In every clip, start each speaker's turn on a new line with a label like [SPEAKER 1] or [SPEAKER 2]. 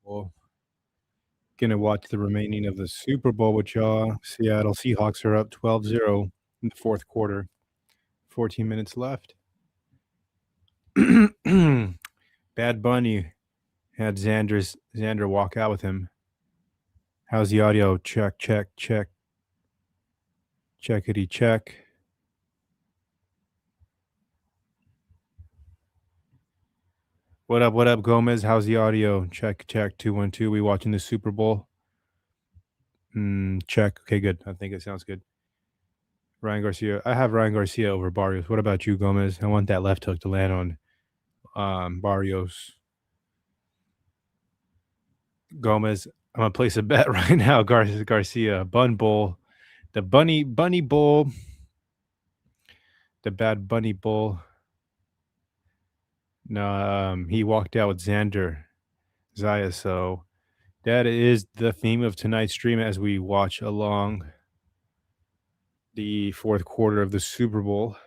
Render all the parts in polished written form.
[SPEAKER 1] Bowl. Gonna watch the remaining of the Super Bowl with y'all. Seattle Seahawks are up 12-0 in the fourth quarter. 14 minutes left. Bad Bunny had Xander walk out with him. How's the audio? Check, check, check. Checkity check. What up, Gomez? How's the audio? Check, check, 212. We watching the Super Bowl? Check. Okay, good. I think it sounds good. Ryan Garcia. I have Ryan Garcia over Barrios. What about you, Gomez? I want that left hook to land on Barrios. Gomez. I'm gonna place a bet right now. Garcia. Bun Bowl. The Bunny Bowl. The Bad Bunny Bowl. No, he walked out with Xander Zayas. So that is the theme of tonight's stream as we watch along the fourth quarter of the Super Bowl.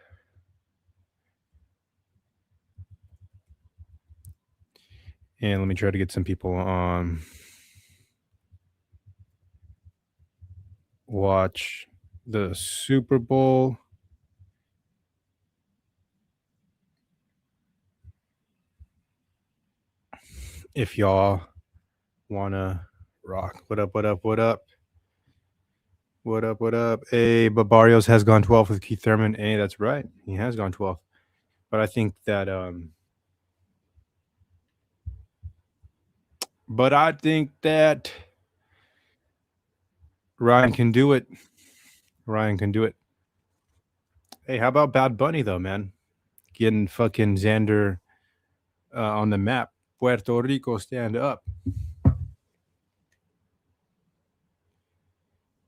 [SPEAKER 1] And let me try to get some people on. Watch the Super Bowl. If y'all wanna rock. What up? Hey, but Barrios has gone 12 with Keith Thurman. Hey, that's right. He has gone 12. But I think that Ryan can do it. Hey, how about Bad Bunny though, man? Getting fucking Xander on the map. Puerto Rico, stand up.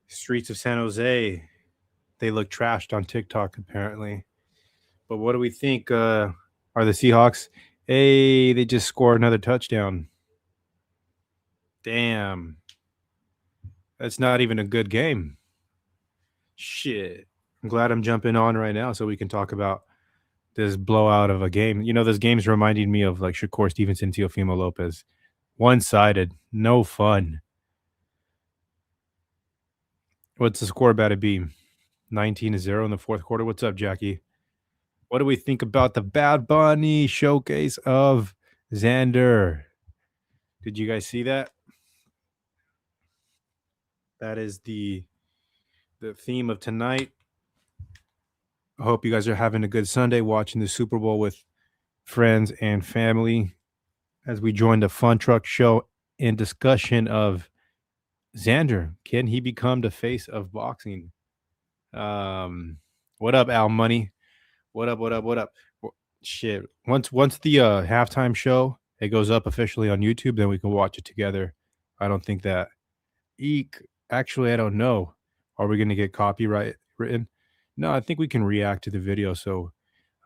[SPEAKER 1] Streets of San Jose. They look trashed on TikTok apparently. But what do we think? Are the Seahawks? Hey, they just scored another touchdown. Damn. That's not even a good game. Shit. I'm glad I'm jumping on right now so we can talk about this blowout of a game. You know, this game's reminding me of like Shakur Stevenson, Teofimo Lopez. One-sided. No fun. What's the score about to be? 19-0 in the fourth quarter. What's up, Jackie? What do we think about the Bad Bunny showcase of Xander? Did you guys see that? That is the theme of tonight. I hope you guys are having a good Sunday watching the Super Bowl with friends and family as we join the Fun Truck Show in discussion of Xander. Can he become the face of boxing? What up, Al Money? What up? Shit. Once the halftime show it goes up officially on YouTube, then we can watch it together. I don't think that Eek. Actually, I don't know. Are we gonna get copyright written? No, I think we can react to the video. So,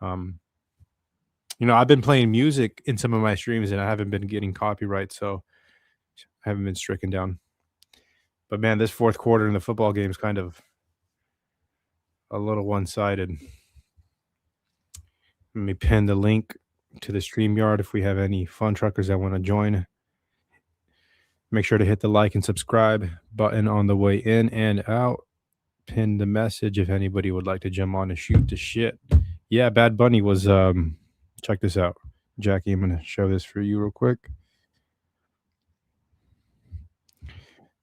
[SPEAKER 1] I've been playing music in some of my streams and I haven't been getting copyright, so I haven't been stricken down. But man, this fourth quarter in the football game is kind of a little one-sided. Let me pin the link to the StreamYard if we have any fun truckers that want to join. Make sure to hit the like and subscribe button on the way in and out. Pin the message if anybody would like to jump on and shoot the shit. Yeah, Bad Bunny was check this out. Jackie, I'm gonna show this for you real quick.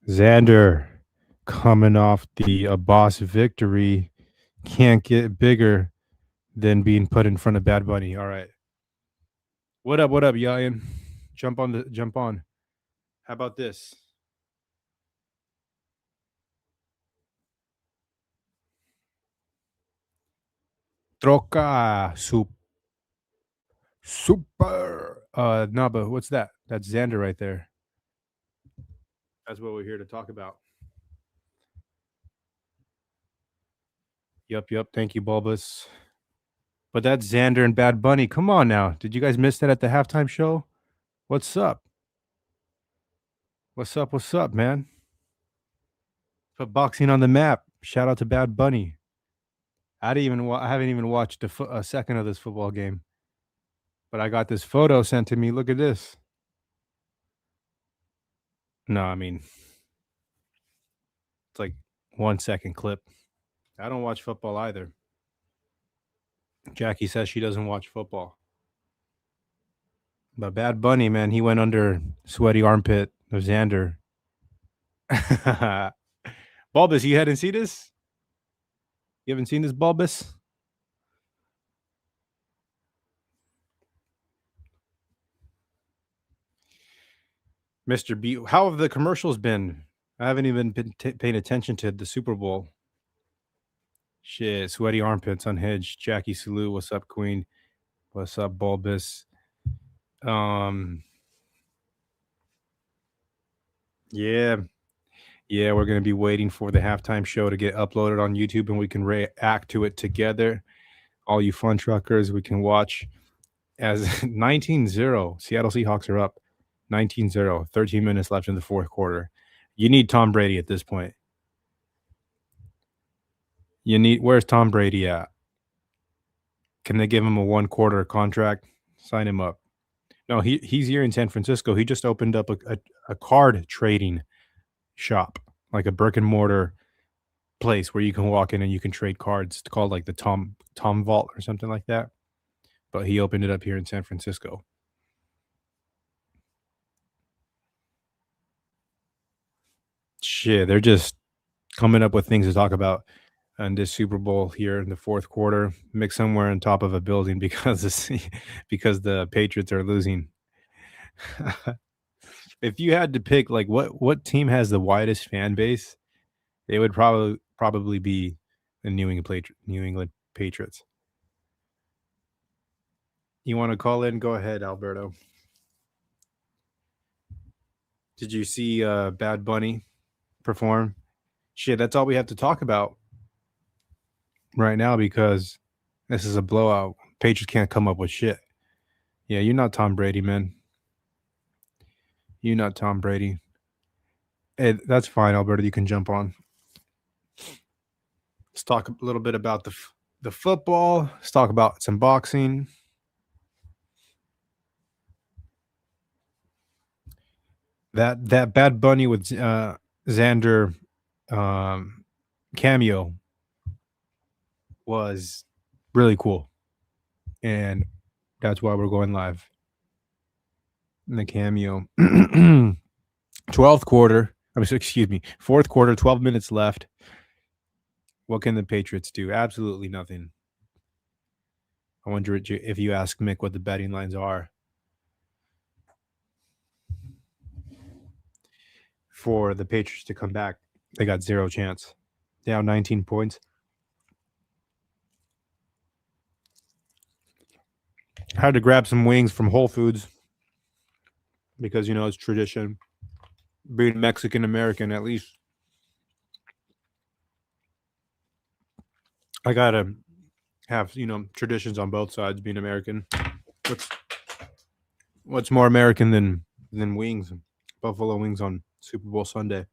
[SPEAKER 1] Xander coming off the Abass victory can't get bigger than being put in front of Bad Bunny. All right. What up, Yayan? Jump on. How about this? Troca super. No, but what's that? That's Xander right there. That's what we're here to talk about. Yup. Thank you, Bulbous. But that's Xander and Bad Bunny. Come on now. Did you guys miss that at the halftime show? What's up? What's up, man? Put boxing on the map. Shout out to Bad Bunny. I haven't even watched a second of this football game. But I got this photo sent to me. Look at this. No, I mean, it's like 1 second clip. I don't watch football either. Jackie says she doesn't watch football. But Bad Bunny, man, he went under sweaty armpit of Xander. Bulbous, you hadn't seen this? You haven't seen this, Bulbous? Mr. B, how have the commercials been? I haven't even been paying attention to the Super Bowl. Shit, sweaty armpits unhinged. Jackie Salute, what's up, Queen? What's up, Bulbous? Yeah, we're gonna be waiting for the halftime show to get uploaded on YouTube, and we can react to it together. All you fun truckers, we can watch as 19-0. Seattle Seahawks are up 19-0. 13 minutes left in the fourth quarter. You need Tom Brady at this point. Where's Tom Brady at? Can they give him a 1-quarter contract? Sign him up. No, he's here in San Francisco. He just opened up a card trading shop, like a brick and mortar place where you can walk in and you can trade cards. It's called like the Tom Vault or something like that. But he opened it up here in San Francisco. Shit, they're just coming up with things to talk about on this Super Bowl here in the fourth quarter, mixed somewhere on top of a building because the Patriots are losing. If you had to pick, like, what team has the widest fan base, it would probably be the New England Patriots. You want to call in? Go ahead, Alberto. Did you see Bad Bunny perform? Shit, that's all we have to talk about right now because this is a blowout. Patriots can't come up with shit. Yeah, you're not Tom Brady, man. You're not Tom Brady. Hey, that's fine, Alberto. You can jump on. Let's talk a little bit about the football. Let's talk about some boxing. That Bad Bunny with Xander cameo was really cool, and that's why we're going live in the cameo. 12th quarter. Fourth quarter. 12 minutes left. What can the Patriots do? Absolutely nothing. I wonder if you ask Mick what the betting lines are for the Patriots to come back. They got zero chance. Down 19 points. I had to grab some wings from Whole Foods because, it's tradition. Being Mexican American, at least. I got to have, traditions on both sides being American. What's more American than wings? Buffalo wings on Super Bowl Sunday.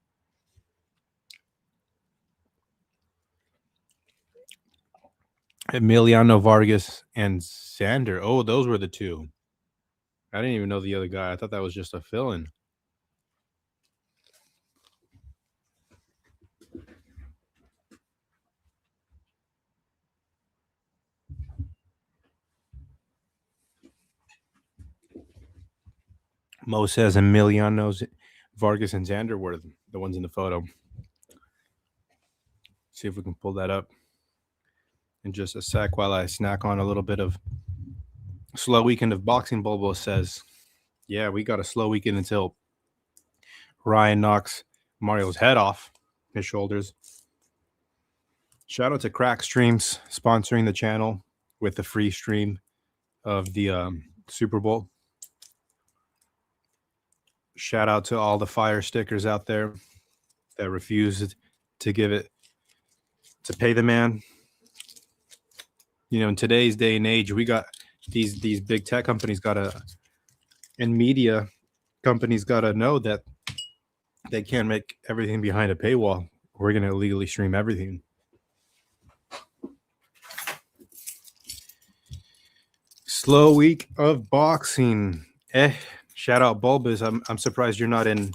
[SPEAKER 1] Emiliano Vargas and Xander. Oh, those were the two. I didn't even know the other guy. I thought that was just a fill-in. Mo says Emiliano Vargas and Xander were the ones in the photo. See if we can pull that up in just a sec while I snack on a little bit of slow weekend of boxing. Bobo says, yeah, we got a slow weekend until Ryan knocks Mario's head off his shoulders. Shout out to Crack Streams sponsoring the channel with the free stream of the Super Bowl. Shout out to all the fire stickers out there that refused to give it to pay the man. In today's day and age, we got these big tech companies and media companies gotta know that they can't make everything behind a paywall. We're gonna illegally stream everything. Slow week of boxing. Shout out Bulbous. I'm surprised you're not in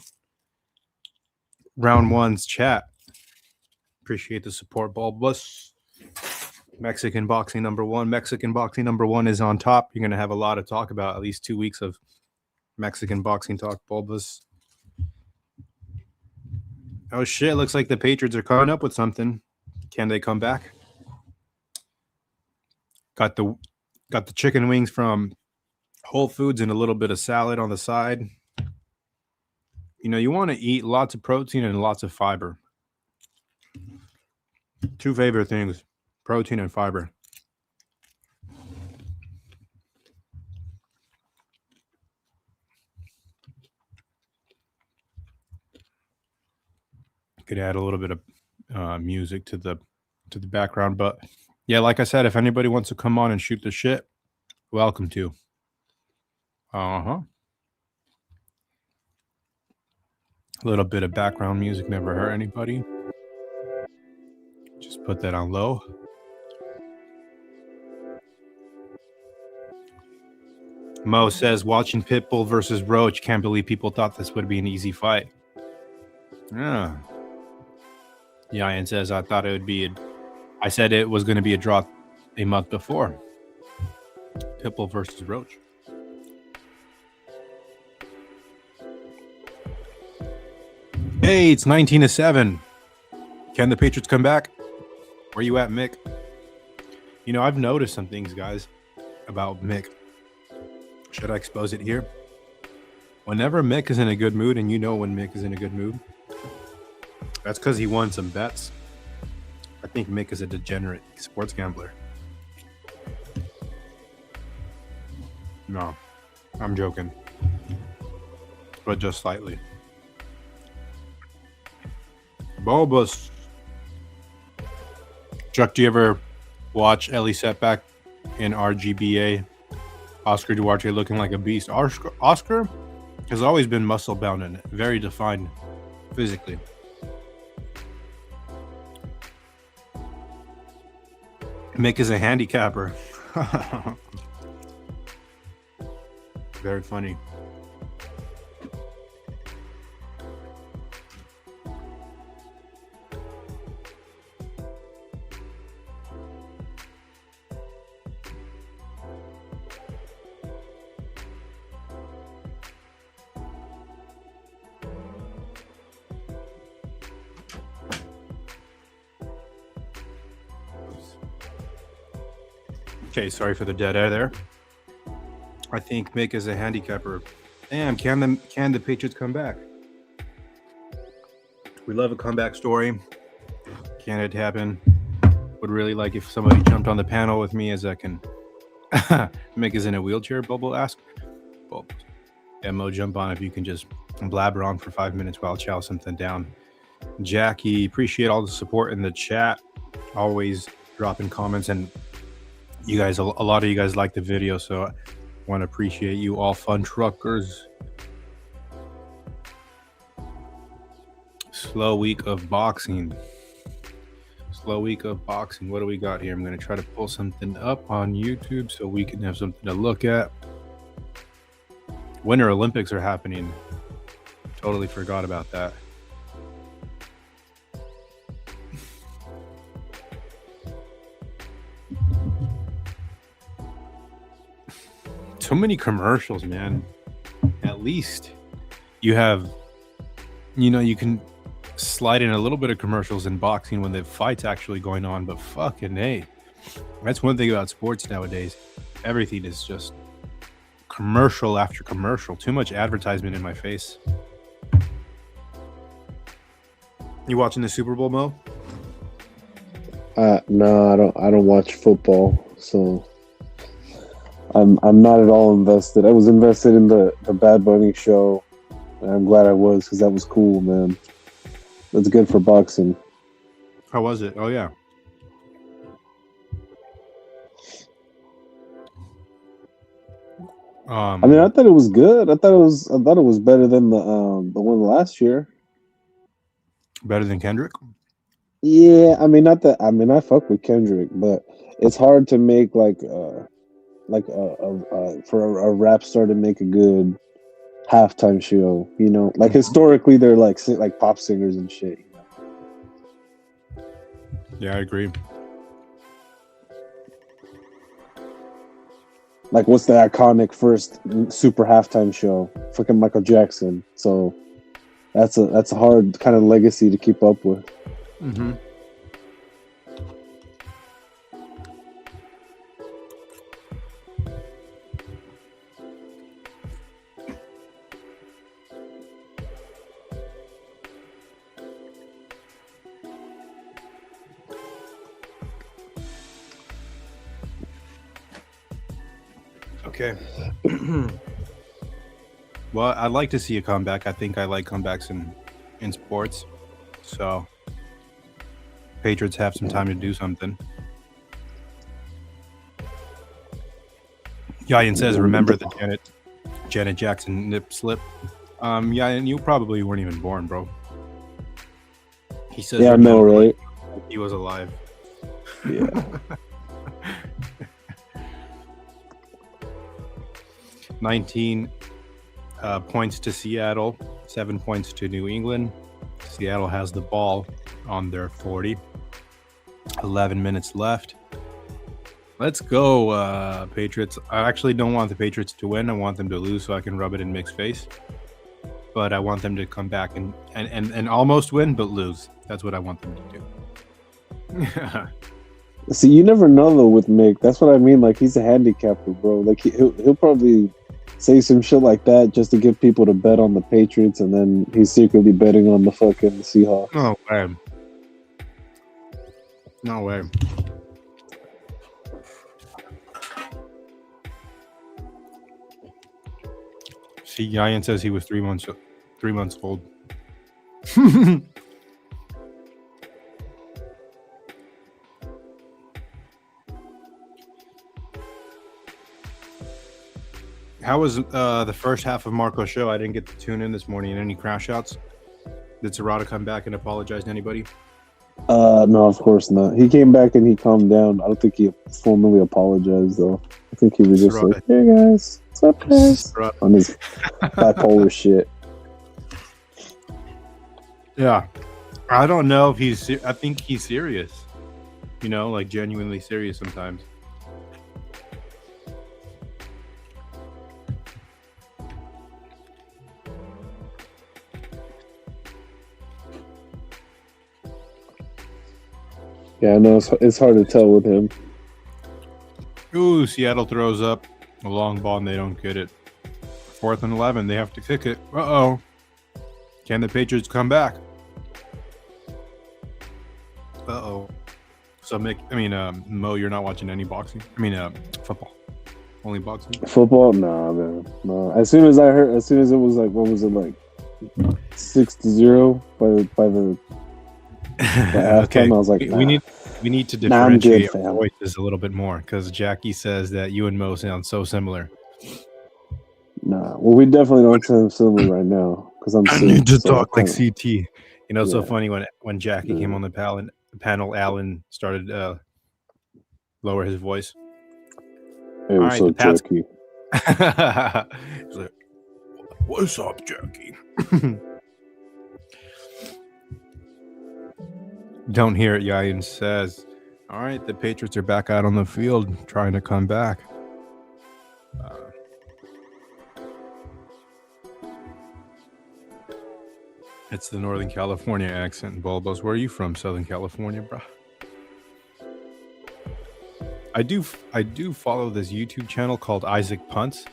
[SPEAKER 1] round one's chat. Appreciate the support, Bulbous. Mexican boxing number one. Mexican boxing number one is on top. You're going to have a lot to talk about, at least 2 weeks of Mexican boxing talk, Bulbous. Oh, shit. Looks like the Patriots are coming up with something. Can they come back? Got the chicken wings from Whole Foods and a little bit of salad on the side. You know, you want to eat lots of protein and lots of fiber. 2 favorite things, protein and fiber. Could add a little bit of music to the background, but yeah, like I said, if anybody wants to come on and shoot the shit, welcome to. A little bit of background music never hurt anybody. Just put that on low. Mo says, watching Pitbull versus Roach, can't believe people thought this would be an easy fight. Yeah. Ian says, I thought it would be I said it was going to be a draw a month before. Pitbull versus Roach. Hey, it's 19-7. Can the Patriots come back? Where you at, Mick? You know, I've noticed some things, guys, about Mick. Should I expose it here? Whenever Mick is in a good mood, and you know when Mick is in a good mood, that's because he won some bets. I think Mick is a degenerate sports gambler. No, I'm joking. But just slightly. Bulbous. Chuck, do you ever watch Ellie Setback in RGBA? Oscar Duarte looking like a beast. Oscar has always been muscle bound and very defined physically. Mick is a handicapper. Very funny. Okay, sorry for the dead air there. I think Mick is a handicapper. Damn, can the Patriots come back? We love a comeback story. Can it happen? Would really like if somebody jumped on the panel with me as I can. Mick is in a wheelchair, Bubble asked. Well, Mo, jump on if you can just blabber on for 5 minutes while I chow something down. Jackie, appreciate all the support in the chat. Always dropping comments, and you guys, a lot of you guys like the video, so I want to appreciate you all, fun truckers. Slow week of boxing. Slow week of boxing. What do we got here? I'm going to try to pull something up on YouTube so we can have something to look at. Winter Olympics are happening. Totally forgot about that. So many commercials, man. At least you have, you know, you can slide in a little bit of commercials in boxing when the fight's actually going on, but fucking hey, that's one thing about sports nowadays. Everything is just commercial after commercial. Too much advertisement in my face. You watching the Super Bowl, Mo?
[SPEAKER 2] No, I don't watch football, so I'm not at all invested. I was invested in the Bad Bunny show, and I'm glad I was, because that was cool, man. That's good for boxing.
[SPEAKER 1] How was it? Oh yeah.
[SPEAKER 2] I mean, I thought it was good. I thought it was better than the one last year.
[SPEAKER 1] Better than Kendrick?
[SPEAKER 2] Yeah, I mean, not that. I mean, I fuck with Kendrick, but it's hard to make for a rap star to make a good halftime show. You know, like historically, they're like pop singers and shit. You know?
[SPEAKER 1] Yeah, I agree.
[SPEAKER 2] Like, what's the iconic first super halftime show? Fucking Michael Jackson. So that's a hard kind of legacy to keep up with.
[SPEAKER 1] Mm-hmm. Okay. Well, I'd like to see a comeback. I think I like comebacks in sports. So Patriots have some time to do something. Yayan says, remember the Janet Jackson nip slip? Yayan, you probably weren't even born, bro. He says,
[SPEAKER 2] yeah, I know, right?
[SPEAKER 1] Like he was alive.
[SPEAKER 2] Yeah.
[SPEAKER 1] 19 points to Seattle, 7 points to New England. Seattle has the ball on their 40. 11 minutes left. Let's go, Patriots. I actually don't want the Patriots to win. I want them to lose so I can rub it in Mick's face. But I want them to come back and almost win, but lose. That's what I want them to do.
[SPEAKER 2] See, you never know though with Mick. That's what I mean. Like, he's a handicapper, bro. Like he'll probably say some shit like that just to get people to bet on the Patriots, and then he's secretly betting on the fucking Seahawks.
[SPEAKER 1] No way. No way. See, Yayan says he was 3 months old. How was the first half of Marco's show? I didn't get to tune in this morning. Any crash outs? Did Serrata come back and apologize to anybody?
[SPEAKER 2] No, of course not. He came back and he calmed down. I don't think he formally apologized though. I think he was just like, "Hey guys, what's up, guys?" On his bipolar shit.
[SPEAKER 1] Yeah, I don't know if he's. I think he's serious. You know, like genuinely serious sometimes.
[SPEAKER 2] Yeah, I know it's hard to tell with him.
[SPEAKER 1] Ooh, Seattle throws up a long ball and they don't get it. 4th and 11, they have to kick it. Uh-oh. Can the Patriots come back? Uh-oh. So, Mo, you're not watching any boxing? Football. Only boxing?
[SPEAKER 2] Football? Nah, man. No. As soon as it was like, what was it, like 6-0 by halftime,
[SPEAKER 1] okay.
[SPEAKER 2] I was like, nah.
[SPEAKER 1] we need to differentiate our voices a little bit more, because Jackie says that you and Mo sound so similar.
[SPEAKER 2] Nah, well, we definitely don't sound similar right now, because
[SPEAKER 1] I need to talk like CT. You know, it's so funny when Jackie came on the panel, Alan started lower his voice.
[SPEAKER 2] Hey, what's up, Jackie?
[SPEAKER 1] He's like, what's up, Jackie? Don't hear it, Yayan says. All right, the Patriots are back out on the field trying to come back. It's the Northern California accent, Bulbos. Where are you from? Southern California, bro? I do follow this YouTube channel called Isaac Punts.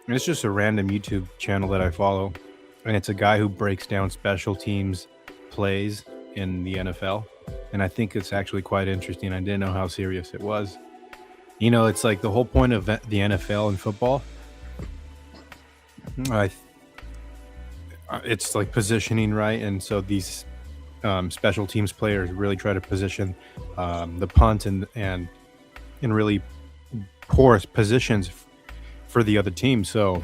[SPEAKER 1] And it's just a random YouTube channel that I follow. And it's a guy who breaks down special teams plays in the NFL. And I think it's actually quite interesting. I didn't know how serious it was. You know, it's like the whole point of the NFL and football. It's like positioning, right? And so these special teams players really try to position the punt and really poor positions for the other team. So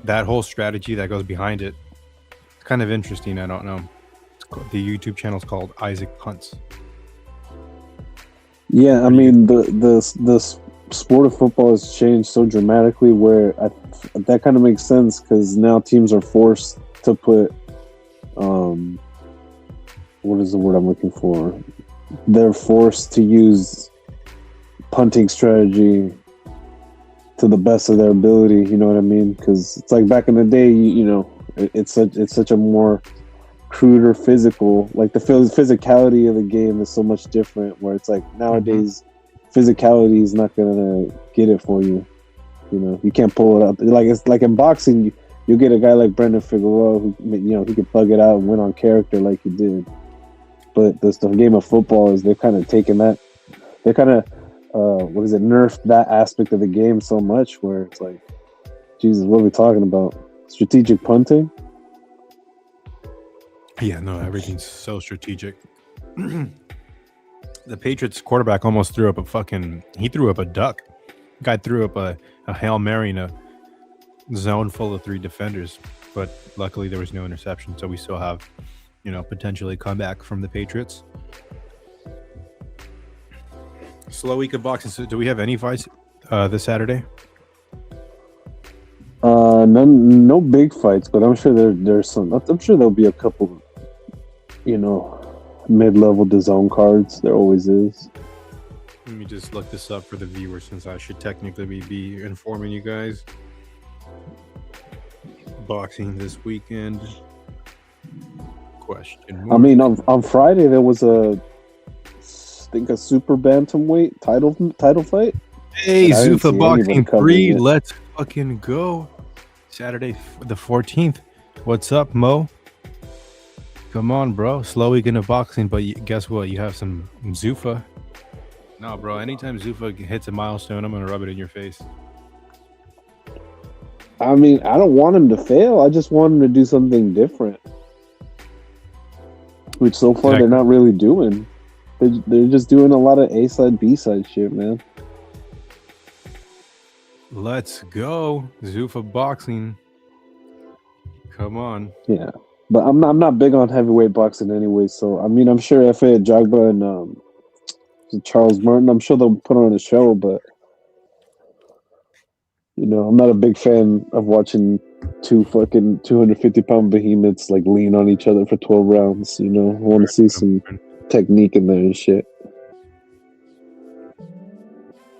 [SPEAKER 1] that whole strategy that goes behind it, it's kind of interesting. I don't know. The YouTube channel is called Isaac Punts.
[SPEAKER 2] Yeah, I mean the sport of football has changed so dramatically that kind of makes sense because now teams are forced to put what is the word I'm looking for? They're forced to use punting strategy to the best of their ability. You know what I mean? Because it's like back in the day, it's such a more cruder physical. Like the physicality of the game is so much different. Where it's like nowadays, physicality is not gonna get it for you. You can't pull it up. Like it's like in boxing, you get a guy like Brendan Figueroa who he could thug it out and win on character like he did. But the game of football is they're kind of taking that. They're kind of nerfed that aspect of the game so much where it's like, Jesus, what are we talking about? Strategic punting?
[SPEAKER 1] Yeah, no, everything's so strategic. The Patriots quarterback almost threw up he threw up a duck. Guy threw up a Hail Mary in a zone full of 3 defenders, but luckily there was no interception, so we still have, potentially comeback from the Patriots. Slow week of boxing. So do we have any fights this Saturday?
[SPEAKER 2] No big fights, but I'm sure there's some. I'm sure there'll be a couple, mid-level DAZN cards. There always is.
[SPEAKER 1] Let me just look this up for the viewers, since I should technically be informing you guys. Boxing this weekend. Question mark.
[SPEAKER 2] I mean, on Friday there was a super bantamweight title fight.
[SPEAKER 1] Hey, Zuffa Boxing 3, let's fucking go. Saturday the 14th. What's up, Mo? Come on, bro. Slow weekend of boxing, but guess what? You have some Zuffa. No, bro. Anytime Zuffa hits a milestone, I'm gonna rub it in your face.
[SPEAKER 2] I mean, I don't want him to fail. I just want him to do something different, which so far they're not really doing. They're just doing a lot of A-side, B-side shit, man.
[SPEAKER 1] Let's go, Zuffa Boxing. Come on.
[SPEAKER 2] Yeah, but I'm not big on heavyweight boxing anyway. So I mean, I'm sure F.A. Jagba and Charles Martin, I'm sure they'll put on a show, but I'm not a big fan of watching 2 fucking 250-pound behemoths like lean on each other for 12 rounds. I want to see some technique in there and shit.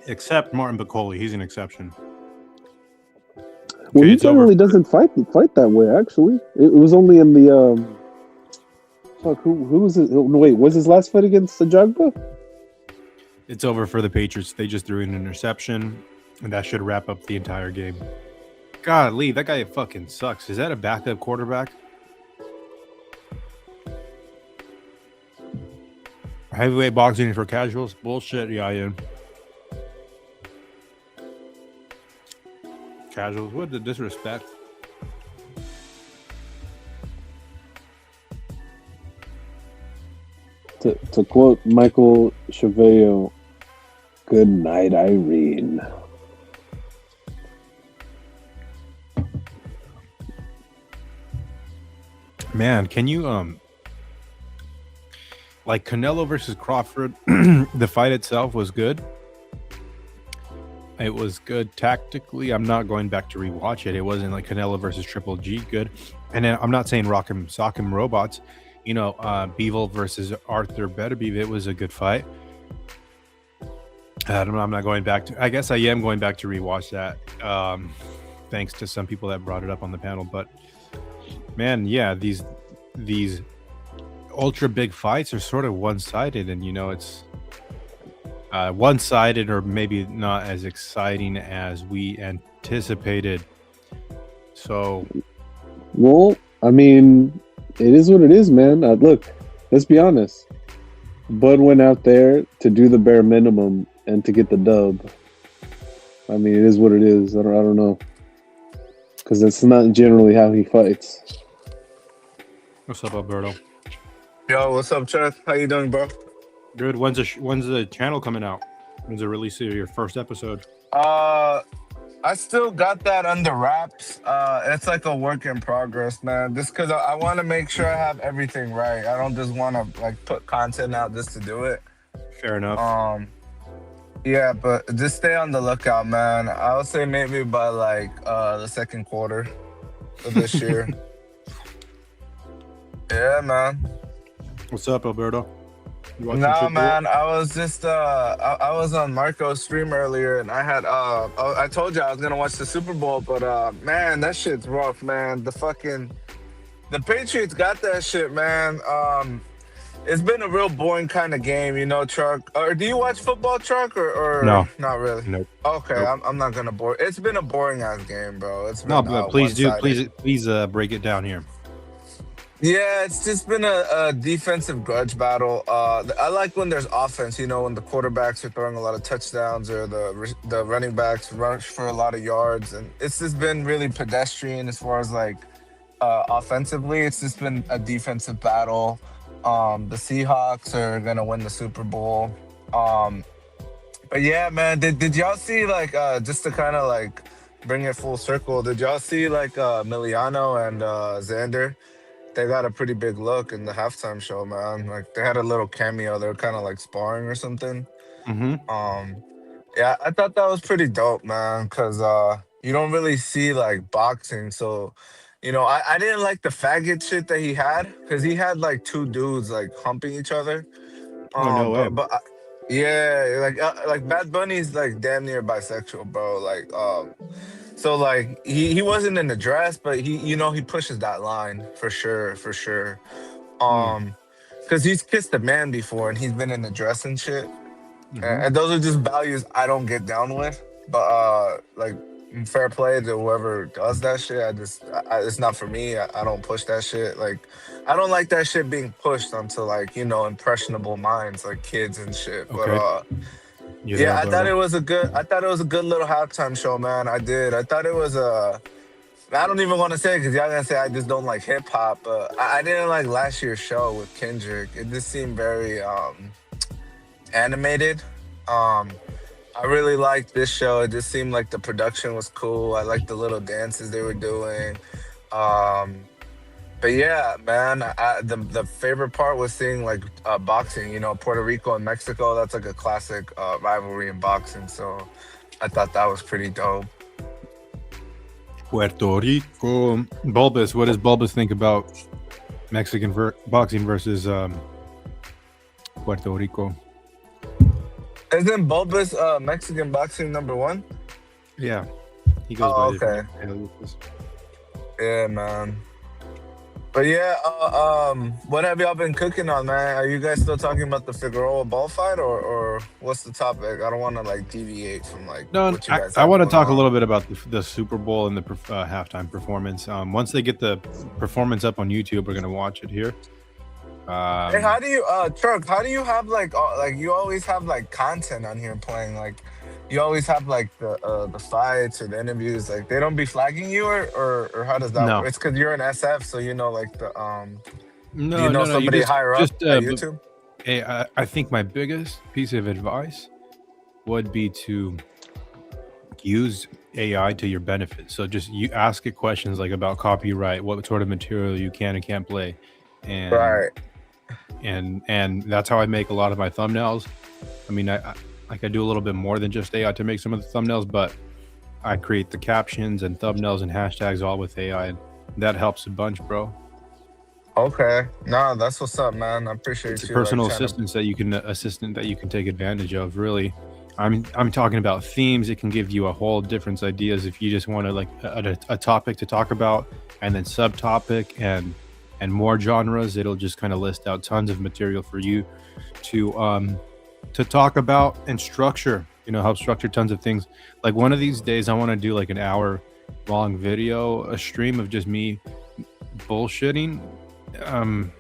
[SPEAKER 1] Except Martin Bacoli, he's an exception.
[SPEAKER 2] Well, he generally doesn't fight that way. Actually, it was only in the who was it? Wait, was his last fight against the Jagba?
[SPEAKER 1] It's over for the Patriots. They just threw in an interception, and that should wrap up the entire game. Golly, that guy fucking sucks. Is that a backup quarterback? Heavyweight boxing for casuals? Bullshit, yeah, I am. Casuals, what the disrespect?
[SPEAKER 2] To quote Michael Chevello, "Good night, Irene."
[SPEAKER 1] Man, can you like Canelo versus Crawford? The fight itself was good. It was good tactically. I'm not going back to rewatch it. It wasn't like Canelo versus Triple G good. And then I'm not saying Rock'em Sock'em Robots. Bivol versus Arthur Beterbiev. It was a good fight. I'm not going back to. I guess I am going back to rewatch that. Thanks to some people that brought it up on the panel. But man, yeah, these ultra big fights are sort of one-sided, and it's one-sided, or maybe not as exciting as we anticipated. So,
[SPEAKER 2] well, I mean, it is what it is, man. Look, let's be honest. Bud went out there to do the bare minimum and to get the dub. I mean, it is what it is. I don't know, because that's not generally how he fights.
[SPEAKER 1] What's up, Alberto?
[SPEAKER 3] Yo, what's up, Chad? How you doing, bro?
[SPEAKER 1] Good. When's the channel coming out? When's the release of your first episode?
[SPEAKER 3] I still got that under wraps. It's like a work in progress, man. Just because I want to make sure I have everything right. I don't just want to like put content out just to do it.
[SPEAKER 1] Fair enough.
[SPEAKER 3] Yeah, but just stay on the lookout, man. I would say maybe by like the second quarter of this year. Yeah, man.
[SPEAKER 1] What's up, Alberto? You watching
[SPEAKER 3] Nah,
[SPEAKER 1] football?
[SPEAKER 3] man. I was just I was on Marco's stream earlier, and I had I told you I was gonna watch the Super Bowl, but man, that shit's rough, man. The Patriots got that shit, man. It's been a real boring kind of game, you know, Truck. Or do you watch football, Truck, or
[SPEAKER 1] No,
[SPEAKER 3] not really?
[SPEAKER 1] nope,
[SPEAKER 3] Okay,
[SPEAKER 1] nope.
[SPEAKER 3] I'm not gonna bore. It's been a boring ass game, bro. It's
[SPEAKER 1] No,
[SPEAKER 3] been
[SPEAKER 1] but please
[SPEAKER 3] one
[SPEAKER 1] do,
[SPEAKER 3] sided.
[SPEAKER 1] please break it down here.
[SPEAKER 3] Yeah, it's just been a defensive grudge battle. I like when there's offense, you know, when the quarterbacks are throwing a lot of touchdowns or the running backs rush for a lot of yards, and it's just been really pedestrian as far as like offensively. It's just been a defensive battle. The Seahawks are gonna win the Super Bowl. Um, but yeah, man, did y'all see like just to kind of like bring it full circle? Did y'all see like Miliano and Xander? They got a pretty big look in the halftime show, man. Like they had a little cameo. They were kind of like sparring or something.
[SPEAKER 1] Mm-hmm.
[SPEAKER 3] Um, yeah, I thought that was pretty dope, man. Cause you don't really see like boxing, so I didn't like the faggot shit that he had, cause he had like two dudes like humping each other.
[SPEAKER 1] Oh no way.
[SPEAKER 3] Yeah, like Bad Bunny's like damn near bisexual, bro. Like so like he wasn't in the dress, but he pushes that line for sure, for sure.
[SPEAKER 1] Mm.
[SPEAKER 3] Um, because he's kissed a man before and he's been in the dress and shit.
[SPEAKER 1] Mm-hmm.
[SPEAKER 3] And those are just values I don't get down with. But like fair play to whoever does that shit. It's not for me. I don't push that shit. Like I don't like that shit being pushed onto like impressionable minds like kids and shit. But
[SPEAKER 1] Okay, you there,
[SPEAKER 3] yeah,
[SPEAKER 1] Alberto?
[SPEAKER 3] I thought it was a good little halftime show, man. I did. I thought it was I don't even want to say because y'all gonna say I just don't like hip hop, but I didn't like last year's show with Kendrick. It just seemed very animated. Um, I really liked this show. It just seemed like the production was cool. I liked the little dances they were doing. Um, but yeah, man, the favorite part was seeing like boxing. Puerto Rico and Mexico. That's like a classic rivalry in boxing. So I thought that was pretty dope.
[SPEAKER 1] Puerto Rico. Bulbous. What does Bulbous think about Mexican boxing versus Puerto Rico?
[SPEAKER 3] Isn't Bulbous Mexican boxing number one?
[SPEAKER 1] Yeah, he goes by
[SPEAKER 3] Oh,
[SPEAKER 1] different
[SPEAKER 3] okay.
[SPEAKER 1] aliases.
[SPEAKER 3] Yeah, man. But yeah, what have y'all been cooking on, man? Are you guys still talking about the Figueroa ball fight, or what's the topic? I don't want to like deviate from like
[SPEAKER 1] No,
[SPEAKER 3] what you guys
[SPEAKER 1] I
[SPEAKER 3] have
[SPEAKER 1] want to
[SPEAKER 3] going
[SPEAKER 1] talk a
[SPEAKER 3] on.
[SPEAKER 1] little bit about the Super Bowl and the halftime performance. Once they get the performance up on YouTube, we're gonna watch it here.
[SPEAKER 3] Hey, how do you, Turk? How do you have like you always have like content on here playing? Like, you always have like the fights or the interviews. Like, they don't be flagging you, or how does that work?
[SPEAKER 1] No,
[SPEAKER 3] It's because you're an SF, so like do you
[SPEAKER 1] no,
[SPEAKER 3] know
[SPEAKER 1] no, no. You
[SPEAKER 3] somebody higher up
[SPEAKER 1] just
[SPEAKER 3] at YouTube?
[SPEAKER 1] hey, I think my biggest piece of advice would be to use AI to your benefit. So just you ask it questions like about copyright, what sort of material you can and can't play, and
[SPEAKER 3] Right.
[SPEAKER 1] and that's how I make a lot of my thumbnails. I mean, I do a little bit more than just AI to make some of the thumbnails, but I create the captions and thumbnails and hashtags all with AI, and that helps a bunch, bro.
[SPEAKER 3] Okay. Nah, that's what's up, man. I
[SPEAKER 1] It's a
[SPEAKER 3] appreciate you like
[SPEAKER 1] personal
[SPEAKER 3] trying to.
[SPEAKER 1] assistant that you can take advantage of. Really, I'm talking about themes. It can give you a whole different ideas if you just want to like a topic to talk about, and then subtopic and more genres. It'll just kind of list out tons of material for you to talk about and structure. Help structure tons of things. Like one of these days, I want to do like an hour long video, a stream of just me bullshitting. Um,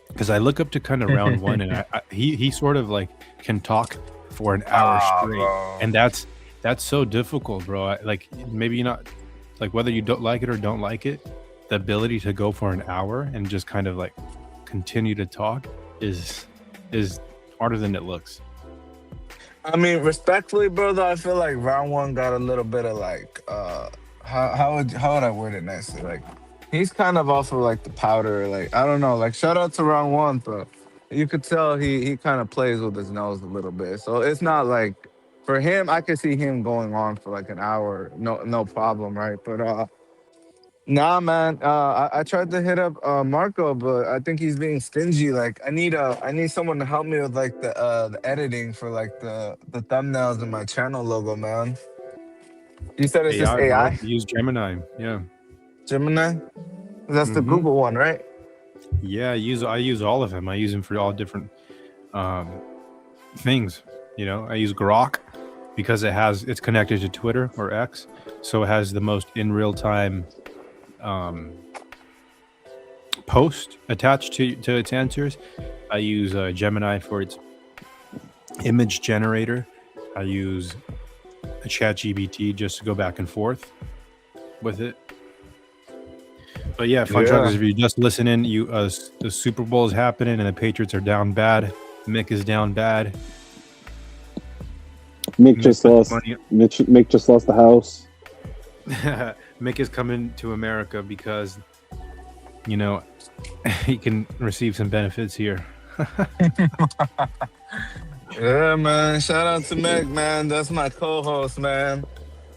[SPEAKER 1] because I look up to kind of round one, and he sort of like can talk for an hour
[SPEAKER 3] Ah,
[SPEAKER 1] straight,
[SPEAKER 3] bro.
[SPEAKER 1] and that's so difficult, bro. Like maybe you're not like whether you don't like it or don't like it, the ability to go for an hour and just kind of like continue to talk is harder than it looks.
[SPEAKER 3] I mean, respectfully, bro, though, I feel like round one got a little bit of like how would I word it nicely? Like he's kind of off of like the powder, like I don't know, like shout out to round one, but you could tell he kind of plays with his nose a little bit. So it's not like for him, I could see him going on for like an hour, no problem, right? But nah, man. I tried to hit up Marco, but I think he's being stingy. Like I need someone to help me with like the editing for like the thumbnails and my channel logo, man. You said it's just
[SPEAKER 1] AI, bro.
[SPEAKER 3] AI,
[SPEAKER 1] Use Gemini. Yeah.
[SPEAKER 3] Gemini. That's the
[SPEAKER 1] Mm-hmm.
[SPEAKER 3] Google one, right?
[SPEAKER 1] Yeah, I use all of them. I use them for all different um, things. You know, I use Grok because it's connected to Twitter or X, so it has the most in real time post attached to its answers. I use Gemini for its image generator. I use a ChatGPT just to go back and forth with it. But yeah, fun truckers. If you're just listening, the Super Bowl is happening and the Patriots are down bad. Mick is down bad.
[SPEAKER 2] Mick just lost. Mick just lost the house.
[SPEAKER 1] Mick is coming to America because, you know, he can receive some benefits here.
[SPEAKER 3] Yeah, man. Shout out to Mick, man. That's my co-host, man.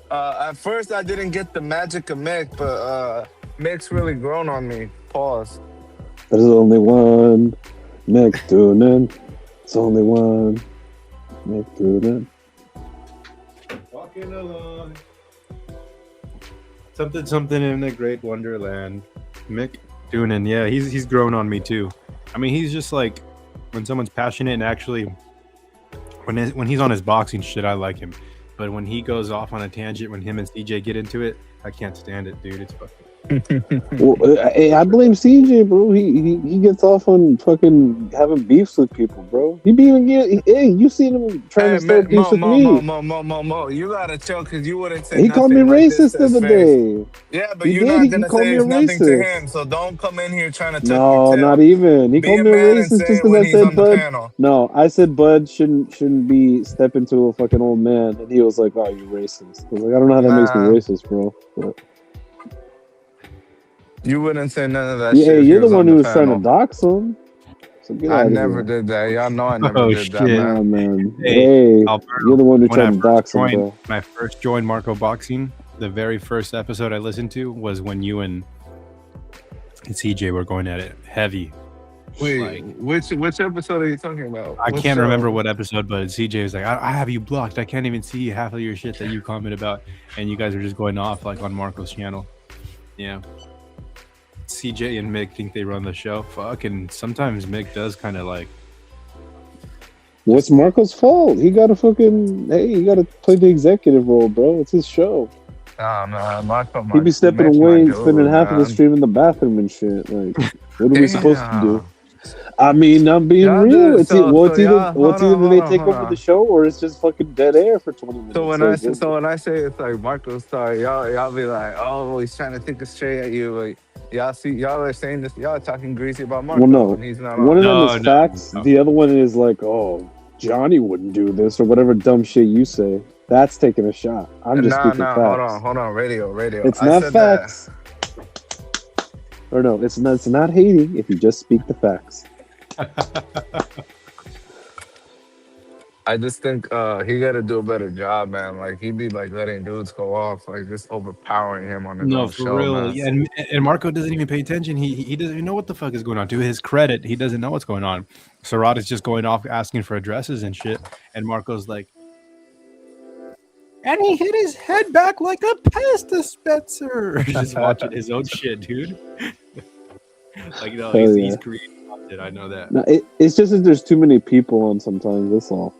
[SPEAKER 3] At first, I didn't get the magic of Mick, but Mick's really grown on me. Pause.
[SPEAKER 2] There's only one Mick Doonan. It's only one Mick Doonan.
[SPEAKER 1] Walking along. Something in the great wonderland. Mick Doonan, yeah, he's grown on me too. I mean, he's just like, when someone's passionate and actually, when he's on his boxing shit, I like him. But when he goes off on a tangent, when him and CJ get into it, I can't stand it, dude. It's fucking.
[SPEAKER 2] Well, I blame CJ, bro. He gets off on fucking having beefs with people, bro. He be even hey, you seen him trying to start beefs with me.
[SPEAKER 3] Mo, you gotta chill because you wouldn't say.
[SPEAKER 2] He called me racist the other day.
[SPEAKER 3] Yeah, but you're not gonna say it's nothing to him. So don't come in here trying to.
[SPEAKER 2] No, not even. He called me racist just because I said Bud. No, I said Bud shouldn't be stepping to a fucking old man, and he was like, "Oh, you're racist." I was like, "I don't know how that makes me racist, bro." But
[SPEAKER 3] you wouldn't say none of that
[SPEAKER 2] shit. Yeah, you're the one who was trying to dox him.
[SPEAKER 3] So I never did that. Y'all know I never did that, man.
[SPEAKER 2] Oh, man. Hey, you're the one who tried to dox him, bro.
[SPEAKER 1] When I first joined Marco Boxing, the very first episode I listened to was when you and CJ were going at it heavy.
[SPEAKER 3] Wait, which episode are you talking about?
[SPEAKER 1] I can't remember what episode, but CJ was like, I have you blocked. I can't even see half of your shit that you comment about. And you guys were just going off like on Marco's channel. Yeah. CJ and Mick think they run the show. Fuck, and sometimes Mick does kind of like.
[SPEAKER 2] What's Marco's fault? He got to play the executive role, bro. It's his show.
[SPEAKER 3] Oh, no, Marco.
[SPEAKER 2] He'd be stepping away and spending half of the stream in the bathroom and shit. Like, what are we supposed to do? I mean, I'm being real. It's either they take over the show or it's just fucking dead air for 20 minutes.
[SPEAKER 3] So when I say it's like Marco's star, y'all be like, oh, he's trying to think straight at you. Like, y'all are saying this. Y'all are talking greasy about Marco.
[SPEAKER 2] Well, no.
[SPEAKER 3] He's not
[SPEAKER 2] one of them is facts. No. The other one is like, oh, Johnny wouldn't do this or whatever dumb shit you say. That's taking a shot. I'm just speaking facts.
[SPEAKER 3] Hold on. Radio.
[SPEAKER 2] It's not facts. Or no, it's not hating if you just speak the facts.
[SPEAKER 3] I just think he got to do a better job, man. Like he'd be like letting dudes go off, like just overpowering him on his own show. No, for real. Man.
[SPEAKER 1] Yeah, and Marco doesn't even pay attention. He doesn't even know what the fuck is going on. To his credit, he doesn't know what's going on. Sarat is just going off asking for addresses and shit, and Marco's like, and he hit his head back like a pest dispenser. Just watching his own shit, dude. Like, no, he's creating it. I know that.
[SPEAKER 2] No, it's just that there's too many people on sometimes. That's all.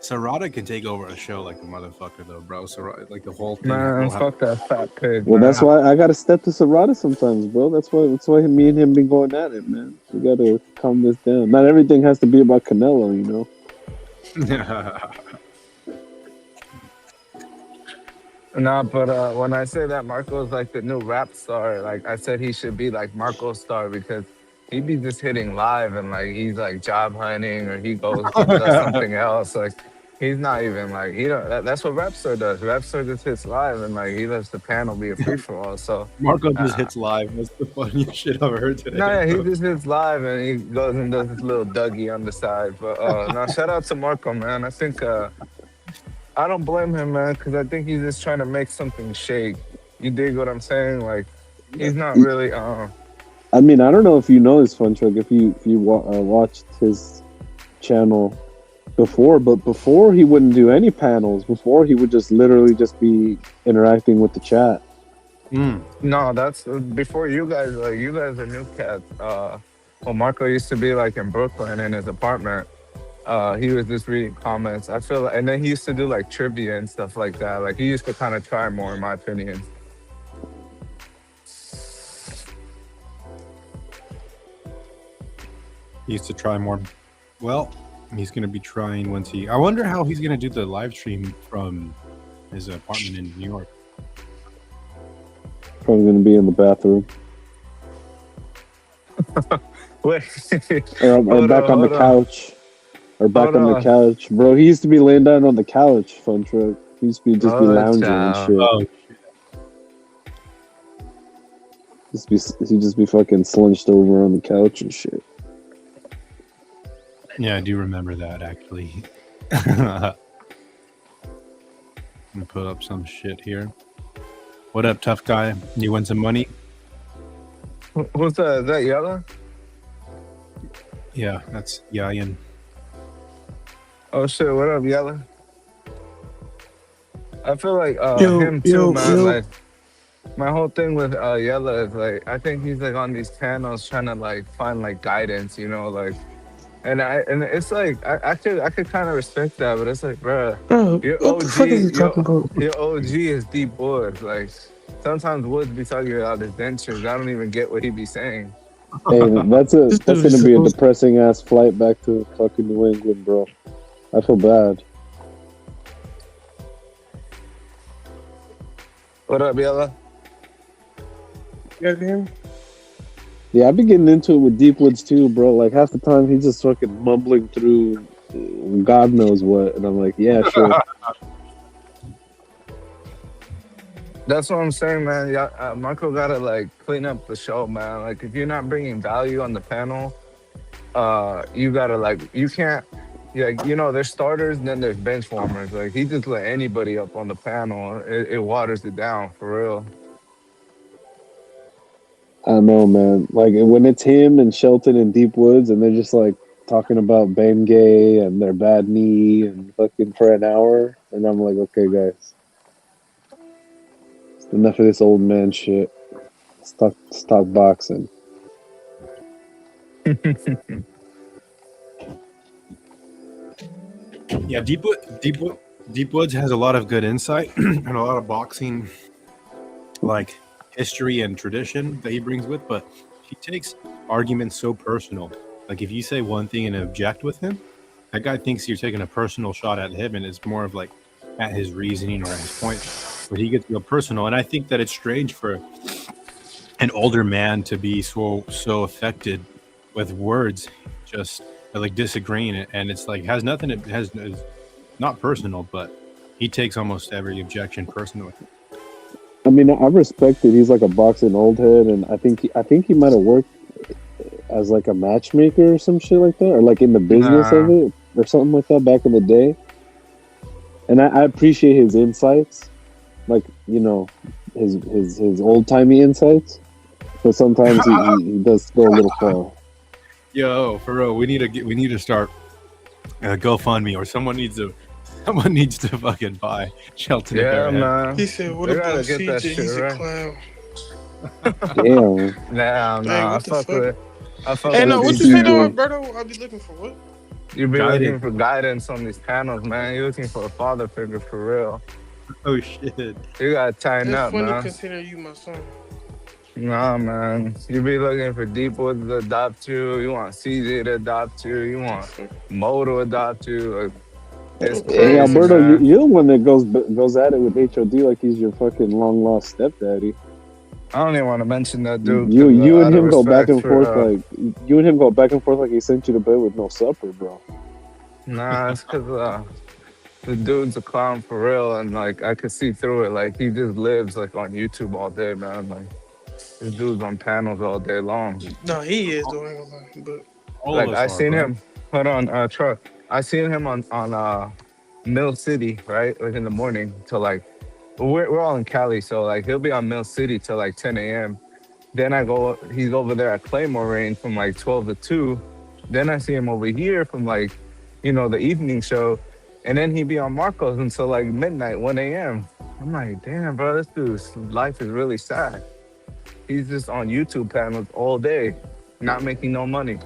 [SPEAKER 1] Sarada can take over a show like a motherfucker, though, bro. Sarada, like the whole thing.
[SPEAKER 3] Man, fuck that fat pig.
[SPEAKER 2] Well, that's why I gotta step to Sarada sometimes, bro. That's why me and him been going at it, man. We gotta calm this down. Not everything has to be about Canelo, you know.
[SPEAKER 3] Nah, but when I say that Marco's like the new rap star, like I said he should be like Marco's star because he'd be just hitting live and like he's like job hunting or he goes and does something else. Like he's not even like that's what Rapstar does. Rapstar just hits live and like he lets the panel be a free for all. So
[SPEAKER 1] Marco just hits live. That's the funniest shit I've heard today.
[SPEAKER 3] No, he just hits live and he goes and does his little Dougie on the side. But no, shout out to Marco, man. I think I don't blame him, man, because I think he's just trying to make something shake. You dig what I'm saying? Like, he's not really.
[SPEAKER 2] I mean, I don't know if you know his fun truck. If you watched his channel before, but before he wouldn't do any panels. Before he would just literally just be interacting with the chat.
[SPEAKER 3] No, that's before you guys. Like, you guys are new cats. Well, Marco used to be like in Brooklyn in his apartment. He was just reading comments. I feel like, and then he used to do like trivia and stuff like that. Like, he used to kind of try more, in my opinion.
[SPEAKER 1] He used to try more. Well, he's going to be trying once he. I wonder how he's going to do the live stream from his apartment in New York.
[SPEAKER 2] Probably gonna be in the bathroom.
[SPEAKER 3] Wait,
[SPEAKER 2] Or back on the couch. Or back on the couch. Bro, he used to be laying down on the couch, fun truck. He used to be just be lounging and shit.
[SPEAKER 1] Oh,
[SPEAKER 2] He'd just be fucking slunched over on the couch and shit.
[SPEAKER 1] yeah, I do remember that actually. I'm gonna put up some shit here. What up, tough guy? You want some money?
[SPEAKER 3] who's that? Is that Yella?
[SPEAKER 1] Yeah, that's Yayan.
[SPEAKER 3] Oh shit! What up, Yella? I feel like him too, man. Like, my whole thing with Yella is like, I think he's like on these panels trying to like find like guidance, you know, like, and it's like I could kind of respect that, but it's like, bruh, your
[SPEAKER 4] what the fuck is he talking about?
[SPEAKER 3] your OG is Deep Woods. Like, sometimes Woods be talking about his dentures. I don't even get what he be saying.
[SPEAKER 2] Hey, that's gonna be a depressing ass flight back to fucking New England, bro. I feel bad.
[SPEAKER 3] What up, Yella?
[SPEAKER 4] You guys hear me?
[SPEAKER 2] Yeah, I've been getting into it with Deep Woods too, bro. Like half the time he's just fucking mumbling through God knows what, and I'm like, yeah, sure.
[SPEAKER 3] That's what I'm saying, man. Yeah, Marco gotta like clean up the show, man. Like, if you're not bringing value on the panel, you gotta like, you can't. Yeah, you know, there's starters and then there's bench warmers. Like, he just let anybody up on the panel. It waters it down for real.
[SPEAKER 2] I don't know, man. Like when it's him and Shelton and Deep Woods, and they're just like talking about Bengay and their bad knee and fucking for an hour, and I'm like, okay, guys, enough of this old man shit. Let's talk boxing.
[SPEAKER 1] Yeah, Deep Woods has a lot of good insight and a lot of boxing, like history and tradition that he brings with. But he takes arguments so personal. Like if you say one thing and object with him, that guy thinks you're taking a personal shot at him, and it's more of like at his reasoning or at his point. But he gets real personal, and I think that it's strange for an older man to be so affected with words, just like disagreeing, and it's like has nothing. It has it's not personal, but he takes almost every objection personally.
[SPEAKER 2] I mean, I respect it. He's like a boxing old head, and I think he might have worked as like a matchmaker or some shit like that, or like in the business of it or something like that back in the day. And I appreciate his insights, like, you know, his old timey insights, but sometimes he does go a little far.
[SPEAKER 1] Yo, for real, we need to start a GoFundMe, or someone needs to fucking buy Shelton.
[SPEAKER 3] Yeah, man.
[SPEAKER 4] He said, "What
[SPEAKER 3] They
[SPEAKER 4] about
[SPEAKER 3] gotta get that
[SPEAKER 4] CJ?
[SPEAKER 3] shit
[SPEAKER 4] He's a
[SPEAKER 3] right.
[SPEAKER 4] clown."
[SPEAKER 2] Damn.
[SPEAKER 3] Nah,
[SPEAKER 4] Hey,
[SPEAKER 3] I
[SPEAKER 4] what the
[SPEAKER 3] fuck
[SPEAKER 4] fuck?
[SPEAKER 3] with. I fuck
[SPEAKER 4] Hey,
[SPEAKER 3] with
[SPEAKER 4] no, what
[SPEAKER 3] these
[SPEAKER 4] you say, though,
[SPEAKER 3] people.
[SPEAKER 4] Alberto? I'll be looking for what?
[SPEAKER 3] You be
[SPEAKER 1] Guidance.
[SPEAKER 3] looking for guidance on these panels, man. You're looking for a father figure for real.
[SPEAKER 1] Oh shit!
[SPEAKER 3] You gotta tighten
[SPEAKER 4] It's
[SPEAKER 3] up,
[SPEAKER 4] funny
[SPEAKER 3] man.
[SPEAKER 4] considering you my son.
[SPEAKER 3] Nah, man. You be looking for Deep Woods to adopt you. You want CJ to adopt you. You want Mo to adopt you. Like, it's
[SPEAKER 4] Hey,
[SPEAKER 3] crazy,
[SPEAKER 2] Hey, Alberto,
[SPEAKER 3] man.
[SPEAKER 2] you're the one that goes at it with HOD like he's your fucking long lost stepdaddy.
[SPEAKER 3] I don't even want to mention that dude.
[SPEAKER 2] You
[SPEAKER 3] 'cause,
[SPEAKER 2] and
[SPEAKER 3] out of
[SPEAKER 2] him go back
[SPEAKER 3] respect
[SPEAKER 2] and
[SPEAKER 3] for,
[SPEAKER 2] forth like you and him go back and forth like he sent you to bed with no supper, bro.
[SPEAKER 3] Nah, it's because the dude's a clown for real, and like I could see through it. Like, he just lives like on YouTube all day, man. Like, this dude's on panels all day long.
[SPEAKER 4] No, he is, though, I ain't gonna lie. But
[SPEAKER 1] All
[SPEAKER 3] Like,
[SPEAKER 1] of us
[SPEAKER 3] I
[SPEAKER 1] are,
[SPEAKER 3] seen
[SPEAKER 1] bro.
[SPEAKER 3] him. Hold on, truck. I seen him on Mill City, right? Like in the morning till like we're all in Cali, so like he'll be on Mill City till like 10 a.m. Then he's over there at Claymore Range from like 12 to 2. Then I see him over here from like, the evening show. And then he be on Marcos until like midnight, 1 a.m. I'm like, damn, bro, this dude's life is really sad. He's just on YouTube panels all day, not making no money.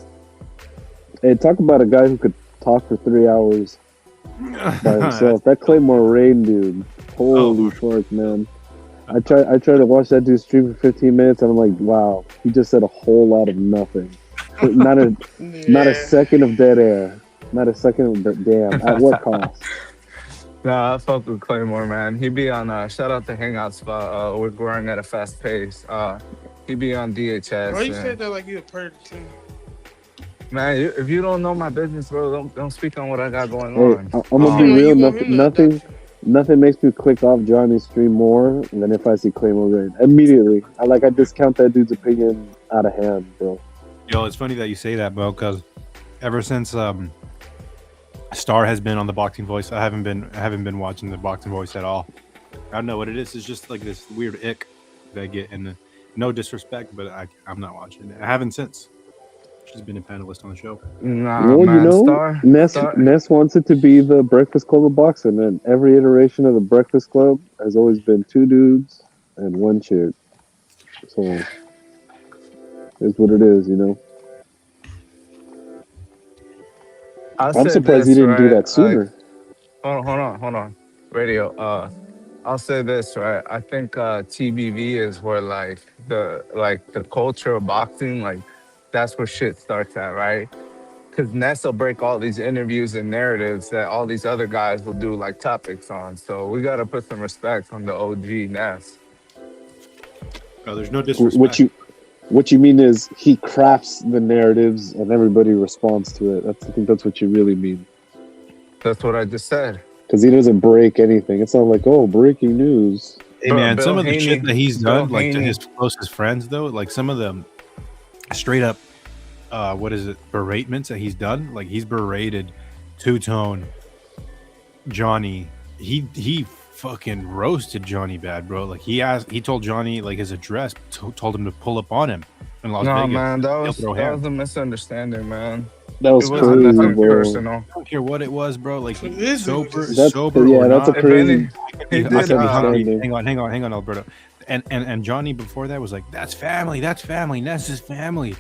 [SPEAKER 2] Hey, talk about a guy who could talk for 3 hours by himself. That Claymore Rain dude. Holy fuck, man. I try to watch that dude stream for 15 minutes, and I'm like, wow, he just said a whole lot of nothing. Not a second of dead air. Not a second of damn. At what cost?
[SPEAKER 3] Nah, I fuck with Claymore, man. He be on shout out to Hangout Spot. We're growing at a fast pace. He be on DHS.
[SPEAKER 4] Why you said that like you a part of the team?
[SPEAKER 3] Man, if you don't know my business, bro, don't speak on what I got going on.
[SPEAKER 2] I'm gonna be real. Nothing makes me click off Johnny's stream more than if I see Claymore Rain. Immediately, I discount that dude's opinion out of hand, bro.
[SPEAKER 1] Yo, it's funny that you say that, bro, because ever since Star has been on the Boxing Voice, I haven't been watching the Boxing Voice at all. I don't know what it is. It's just like this weird ick that I get, and no disrespect, but I'm not watching it. I haven't since. She's been a panelist on the show.
[SPEAKER 3] Nah, well, man,
[SPEAKER 2] Ness wants it to be the Breakfast Club of boxing, and every iteration of the Breakfast Club has always been 2 dudes and 1 chick. So it's what it is, I'm surprised he didn't do that sooner.
[SPEAKER 3] Hold on. Radio. I'll say this, right? I think TBV is where the culture of boxing, like that's where shit starts at, right? Because Ness will break all these interviews and narratives that all these other guys will do like topics on. So we gotta put some respect on the OG Ness.
[SPEAKER 1] Oh, there's no disrespect.
[SPEAKER 2] What you mean is he crafts the narratives and everybody responds to it. I think that's what you really mean.
[SPEAKER 3] That's what I just said.
[SPEAKER 2] Because he doesn't break anything. It's not like, oh, breaking news.
[SPEAKER 1] Hey, man, some of the shit that he's done, like to his closest friends, though, like some of them straight up, beratements that he's done. Like he's berated Two-Tone, Johnny. He fucking roasted Johnny bad, bro. Like he told Johnny like his address, told him to pull up on him in Las Vegas.
[SPEAKER 3] No, man, that was a misunderstanding, man.
[SPEAKER 2] That was crazy, bro.
[SPEAKER 3] Personal.
[SPEAKER 1] I don't care what it was, bro. Like sober
[SPEAKER 2] yeah,
[SPEAKER 1] or
[SPEAKER 2] that's
[SPEAKER 1] not.
[SPEAKER 2] a crazy.
[SPEAKER 1] Hang on, Alberto. And Johnny before that was like, that's family. Ness is family.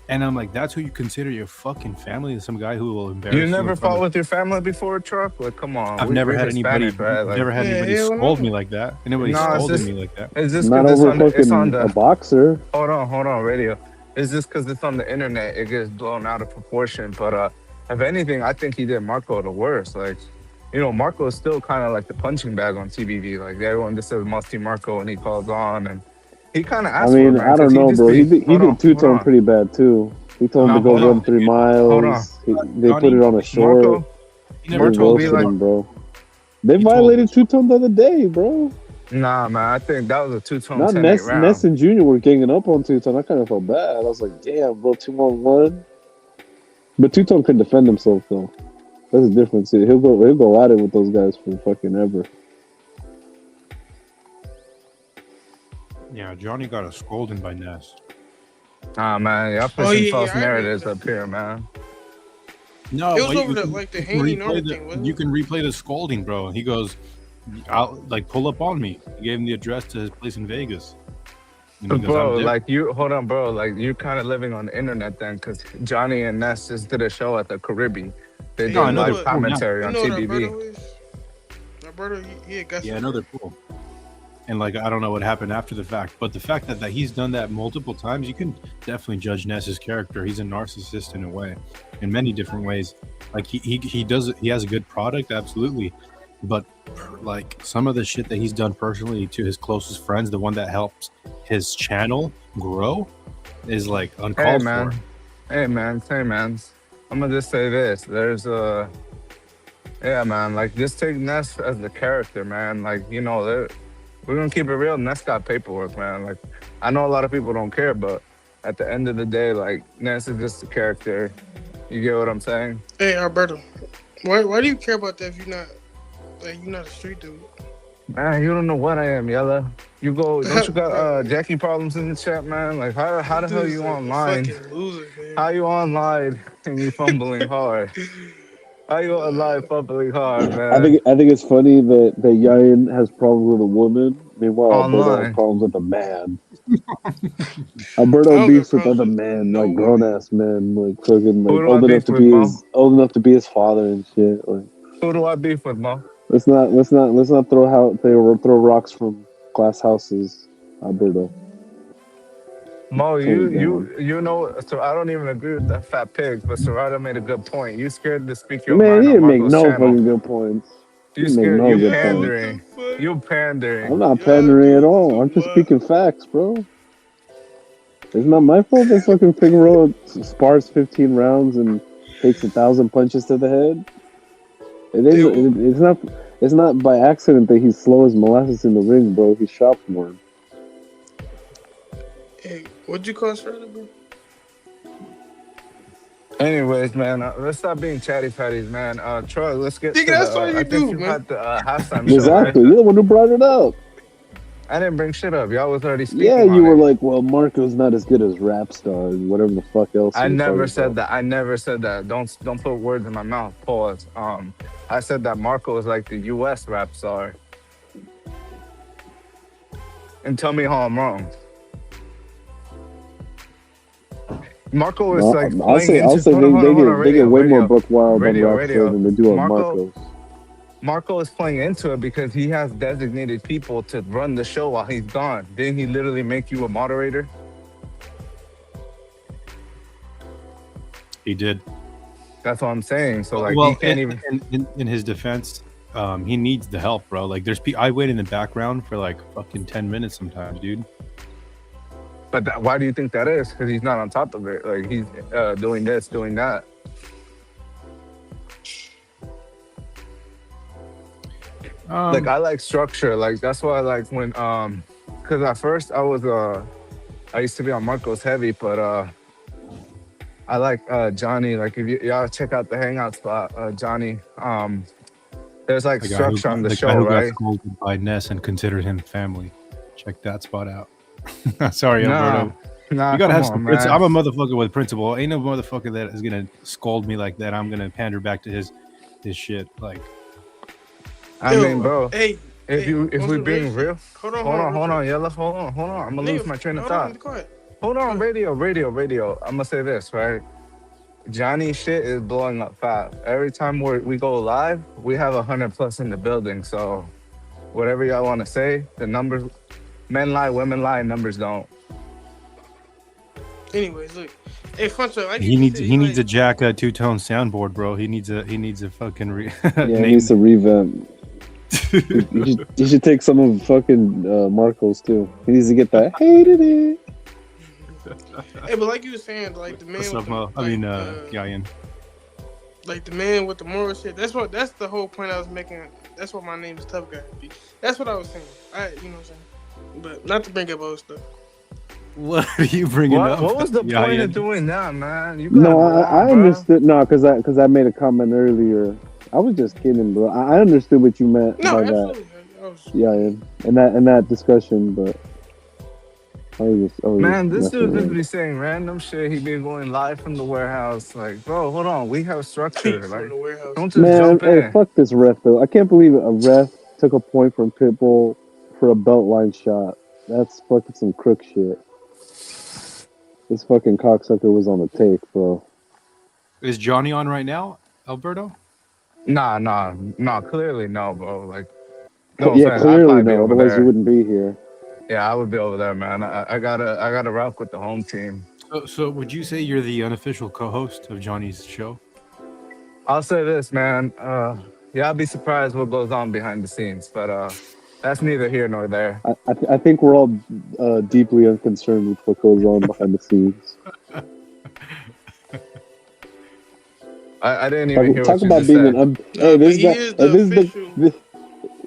[SPEAKER 1] And I'm like, that's who you consider your fucking family? Some guy who will embarrass you.
[SPEAKER 3] You never fought with your family before, Truck? Like, come on.
[SPEAKER 1] I've never had anybody scold me like that. Anybody scolded me like that.
[SPEAKER 3] Is this
[SPEAKER 2] not over fucking a boxer?
[SPEAKER 3] Hold on, radio. Is this because it's on the internet? It gets blown out of proportion. But if anything, I think he did Marco the worst. Like, Marco is still kind of like the punching bag on TBV. Like, everyone just says Musty Marco when he calls on, and he kind of asked for it, man,
[SPEAKER 2] I don't know, bro. He did Two-Tone pretty bad, too. He told him to go run 3 miles. They put it on a short.
[SPEAKER 1] He never told me,
[SPEAKER 2] him, bro. They violated Two-Tone the other day, bro.
[SPEAKER 3] Nah, man. I think that was a Two-Tone.
[SPEAKER 2] Not Ness and Junior were ganging up on Two-Tone. I kind of felt bad. I was like, damn, bro, 2-on-1. But Two-Tone couldn't defend himself, though. That's the difference. He'll go at it with those guys for fucking ever.
[SPEAKER 1] Yeah, Johnny got a scolding by Ness.
[SPEAKER 3] Nah, man, y'all pushing false narratives up here, man.
[SPEAKER 1] No,
[SPEAKER 4] it was over the hanging thing, wasn't it?
[SPEAKER 1] You can replay the scolding, bro. He goes, "I'll pull up on me." He gave him the address to his place in Vegas.
[SPEAKER 3] But bro, hold on, bro. Like you're kind of living on the internet then, because Johnny and Ness just did a show at the Caribbean. They did live commentary on TBV.
[SPEAKER 4] Alberto,
[SPEAKER 1] I know they're cool. And I don't know what happened after the fact, but the fact that he's done that multiple times, you can definitely judge Ness's character. He's a narcissist in a way, in many different ways. Like he has a good product, absolutely, but some of the shit that he's done personally to his closest friends, the one that helps his channel grow, is uncalled for.
[SPEAKER 3] Hey man, I'm gonna just say this. There's just take Ness as the character, man. We're gonna keep it real. Ness got paperwork, man. I know a lot of people don't care, but at the end of the day, Ness is just a character. You get what I'm saying?
[SPEAKER 4] Hey, Alberto, why do you care about that if you're not Like you not a street dude.
[SPEAKER 3] Man, you don't know what I am, Yella. You go, don't you got Jackie problems in the chat, man? Like, how the hell
[SPEAKER 4] Dude's
[SPEAKER 3] you
[SPEAKER 4] like a
[SPEAKER 3] online?
[SPEAKER 4] fucking loser, man.
[SPEAKER 3] How you online and you fumbling hard? How you online fumbling hard, man?
[SPEAKER 2] I think it's funny that Yayan has problems with a woman. Meanwhile, Alberto has
[SPEAKER 3] Online.
[SPEAKER 2] problems with a man.
[SPEAKER 4] I
[SPEAKER 2] Alberto
[SPEAKER 4] don't got
[SPEAKER 2] beefs with
[SPEAKER 4] problems
[SPEAKER 2] other
[SPEAKER 4] with
[SPEAKER 2] men,
[SPEAKER 4] no
[SPEAKER 2] like grown
[SPEAKER 4] woman.
[SPEAKER 2] ass men, like fucking
[SPEAKER 3] Who
[SPEAKER 2] like
[SPEAKER 3] do I beef with, Mo?
[SPEAKER 2] old enough to be his father and shit. Like
[SPEAKER 3] Who do I beef with, Mo?
[SPEAKER 2] let's not throw rocks from glass houses, Alberto.
[SPEAKER 3] Mo,
[SPEAKER 2] Tone it down.
[SPEAKER 3] you know. So I don't even agree with that fat pigs, but Serrata made a good point. You scared to speak your
[SPEAKER 2] Man,
[SPEAKER 3] mind
[SPEAKER 2] he
[SPEAKER 3] on
[SPEAKER 2] didn't make
[SPEAKER 3] Marco's
[SPEAKER 2] no
[SPEAKER 3] channel.
[SPEAKER 2] fucking good points. He
[SPEAKER 3] You
[SPEAKER 2] didn't make
[SPEAKER 3] scared.
[SPEAKER 2] no
[SPEAKER 3] You
[SPEAKER 2] good
[SPEAKER 4] Yo, what
[SPEAKER 2] points.
[SPEAKER 4] the
[SPEAKER 3] pandering.
[SPEAKER 4] fuck?
[SPEAKER 3] You
[SPEAKER 2] I'm
[SPEAKER 3] pandering.
[SPEAKER 2] not
[SPEAKER 4] Y'all
[SPEAKER 2] pandering at
[SPEAKER 4] niggas
[SPEAKER 2] all.
[SPEAKER 4] is
[SPEAKER 2] I'm just
[SPEAKER 4] wild.
[SPEAKER 2] speaking facts, bro. It's not my fault that fucking Figueroa spars 15 rounds and takes 1,000 punches to the head. It's not by accident that he's slow as molasses in the ring, bro. He's shot more.
[SPEAKER 4] Hey, what'd you call Shredder, bro?
[SPEAKER 3] Anyways, man, let's stop being chatty patties, man. Troy, let's get
[SPEAKER 4] Nigga,
[SPEAKER 3] to the.
[SPEAKER 4] that's all
[SPEAKER 3] I
[SPEAKER 4] you
[SPEAKER 3] think
[SPEAKER 4] do,
[SPEAKER 3] you
[SPEAKER 4] man.
[SPEAKER 3] had the halftime show, right?
[SPEAKER 2] Exactly. You're the one who brought it up.
[SPEAKER 3] I didn't bring shit up. Y'all was already
[SPEAKER 2] Yeah,
[SPEAKER 3] speaking
[SPEAKER 2] you
[SPEAKER 3] on
[SPEAKER 2] were
[SPEAKER 3] it.
[SPEAKER 2] like, well, Marco's not as good as rap star and whatever the fuck else
[SPEAKER 3] I
[SPEAKER 2] you were talking
[SPEAKER 3] never said
[SPEAKER 2] about.
[SPEAKER 3] that. I never said that. Don't put words in my mouth. Pause. I said that Marco is like the U.S. rap star. And tell me how I'm wrong. Marco is
[SPEAKER 2] No,
[SPEAKER 3] like
[SPEAKER 2] I'll
[SPEAKER 3] playing
[SPEAKER 2] say
[SPEAKER 3] into. Hold on,
[SPEAKER 2] they get
[SPEAKER 3] radio,
[SPEAKER 2] way more
[SPEAKER 3] radio,
[SPEAKER 2] Buck Wild on
[SPEAKER 3] radio,
[SPEAKER 2] rap star
[SPEAKER 3] radio.
[SPEAKER 2] than they do on
[SPEAKER 3] Marco,
[SPEAKER 2] Marcos.
[SPEAKER 3] Marco is playing into it because he has designated people to run the show while he's gone. Didn't he literally make you a moderator?
[SPEAKER 1] He did.
[SPEAKER 3] That's what I'm saying. So like he
[SPEAKER 1] Well,
[SPEAKER 3] can't even.
[SPEAKER 1] in his defense, he needs the help, bro. Like, I wait in the background for like fucking 10 minutes sometimes, dude.
[SPEAKER 3] But why do you think that is? Because he's not on top of it. Like he's doing this, doing that. Like I like structure. Like that's why I like when because at first I used to be on Marcos heavy, but I like Johnny. Like if y'all check out the hangout spot, Johnny. There's like structure on the
[SPEAKER 1] guy
[SPEAKER 3] show,
[SPEAKER 1] who got
[SPEAKER 3] right?
[SPEAKER 1] scolded by Ness and considered him family. Check that spot out. Sorry,
[SPEAKER 3] Nah,
[SPEAKER 1] Alberto.
[SPEAKER 3] nah,
[SPEAKER 1] You gotta
[SPEAKER 3] come
[SPEAKER 1] have
[SPEAKER 3] on,
[SPEAKER 1] some
[SPEAKER 3] man.
[SPEAKER 1] principle. I'm a motherfucker with principle. Ain't no motherfucker that is gonna scold me like that. I'm gonna pander back to his shit. Like,
[SPEAKER 3] I mean, bro,
[SPEAKER 4] Hey,
[SPEAKER 3] if we being real,
[SPEAKER 4] hold
[SPEAKER 3] on, Yellow, hold on. I'm gonna lose my train of thought.
[SPEAKER 4] Be quiet.
[SPEAKER 3] Hold on, radio. I'm gonna say this, right? Johnny shit is blowing up fast. Every time we go live, we have 100+ in the building. So whatever y'all want to say, the numbers, men lie, women lie, numbers don't.
[SPEAKER 4] Anyways, look. Hey, Funcho, like
[SPEAKER 1] he needs a Jack two-tone soundboard, bro. He needs a fucking
[SPEAKER 2] Yeah, he needs to revamp. he should take some of fucking Marcos too. He needs to get that hated it.
[SPEAKER 4] Hey, but like you were saying, like the man.
[SPEAKER 1] What's up, Mo? Yayan.
[SPEAKER 4] Like the man with the moral shit. That's the whole point I was making. That's why my name is Tough Guy. That's what I was saying. You know what I'm saying. But not to bring up old stuff.
[SPEAKER 1] What are you bringing up?
[SPEAKER 3] What was the point of doing that, man?
[SPEAKER 2] I understood. No, because I made a comment earlier. I was just kidding, bro. I understood what you meant by
[SPEAKER 4] absolutely.
[SPEAKER 2] that. Yeah, in that discussion, but
[SPEAKER 3] man, this dude just be saying random shit. He be going live from the warehouse. Like, bro, hold on, we have structure. Like, don't just jump in.
[SPEAKER 2] Hey, fuck this ref though. I can't believe a ref took a point from Pitbull for a belt line shot. That's fucking some crook shit. This fucking cocksucker was on the take, bro.
[SPEAKER 1] Is Johnny on right now, Alberto?
[SPEAKER 3] Nah. Clearly no, bro. Like,
[SPEAKER 2] no. Yeah, clearly no. Otherwise, you wouldn't be here.
[SPEAKER 3] Yeah, I would be over there, man. I gotta rock with the home team.
[SPEAKER 1] So would you say you're the unofficial co-host of Johnny's show?
[SPEAKER 3] I'll say this, man. Yeah, I'll be surprised what goes on behind the scenes, but that's neither here nor there.
[SPEAKER 2] I think we're all deeply unconcerned with what goes on behind the scenes.
[SPEAKER 3] I didn't even hear
[SPEAKER 2] talk
[SPEAKER 3] what you
[SPEAKER 2] about
[SPEAKER 3] just
[SPEAKER 2] being
[SPEAKER 3] said.
[SPEAKER 2] hey, this guy.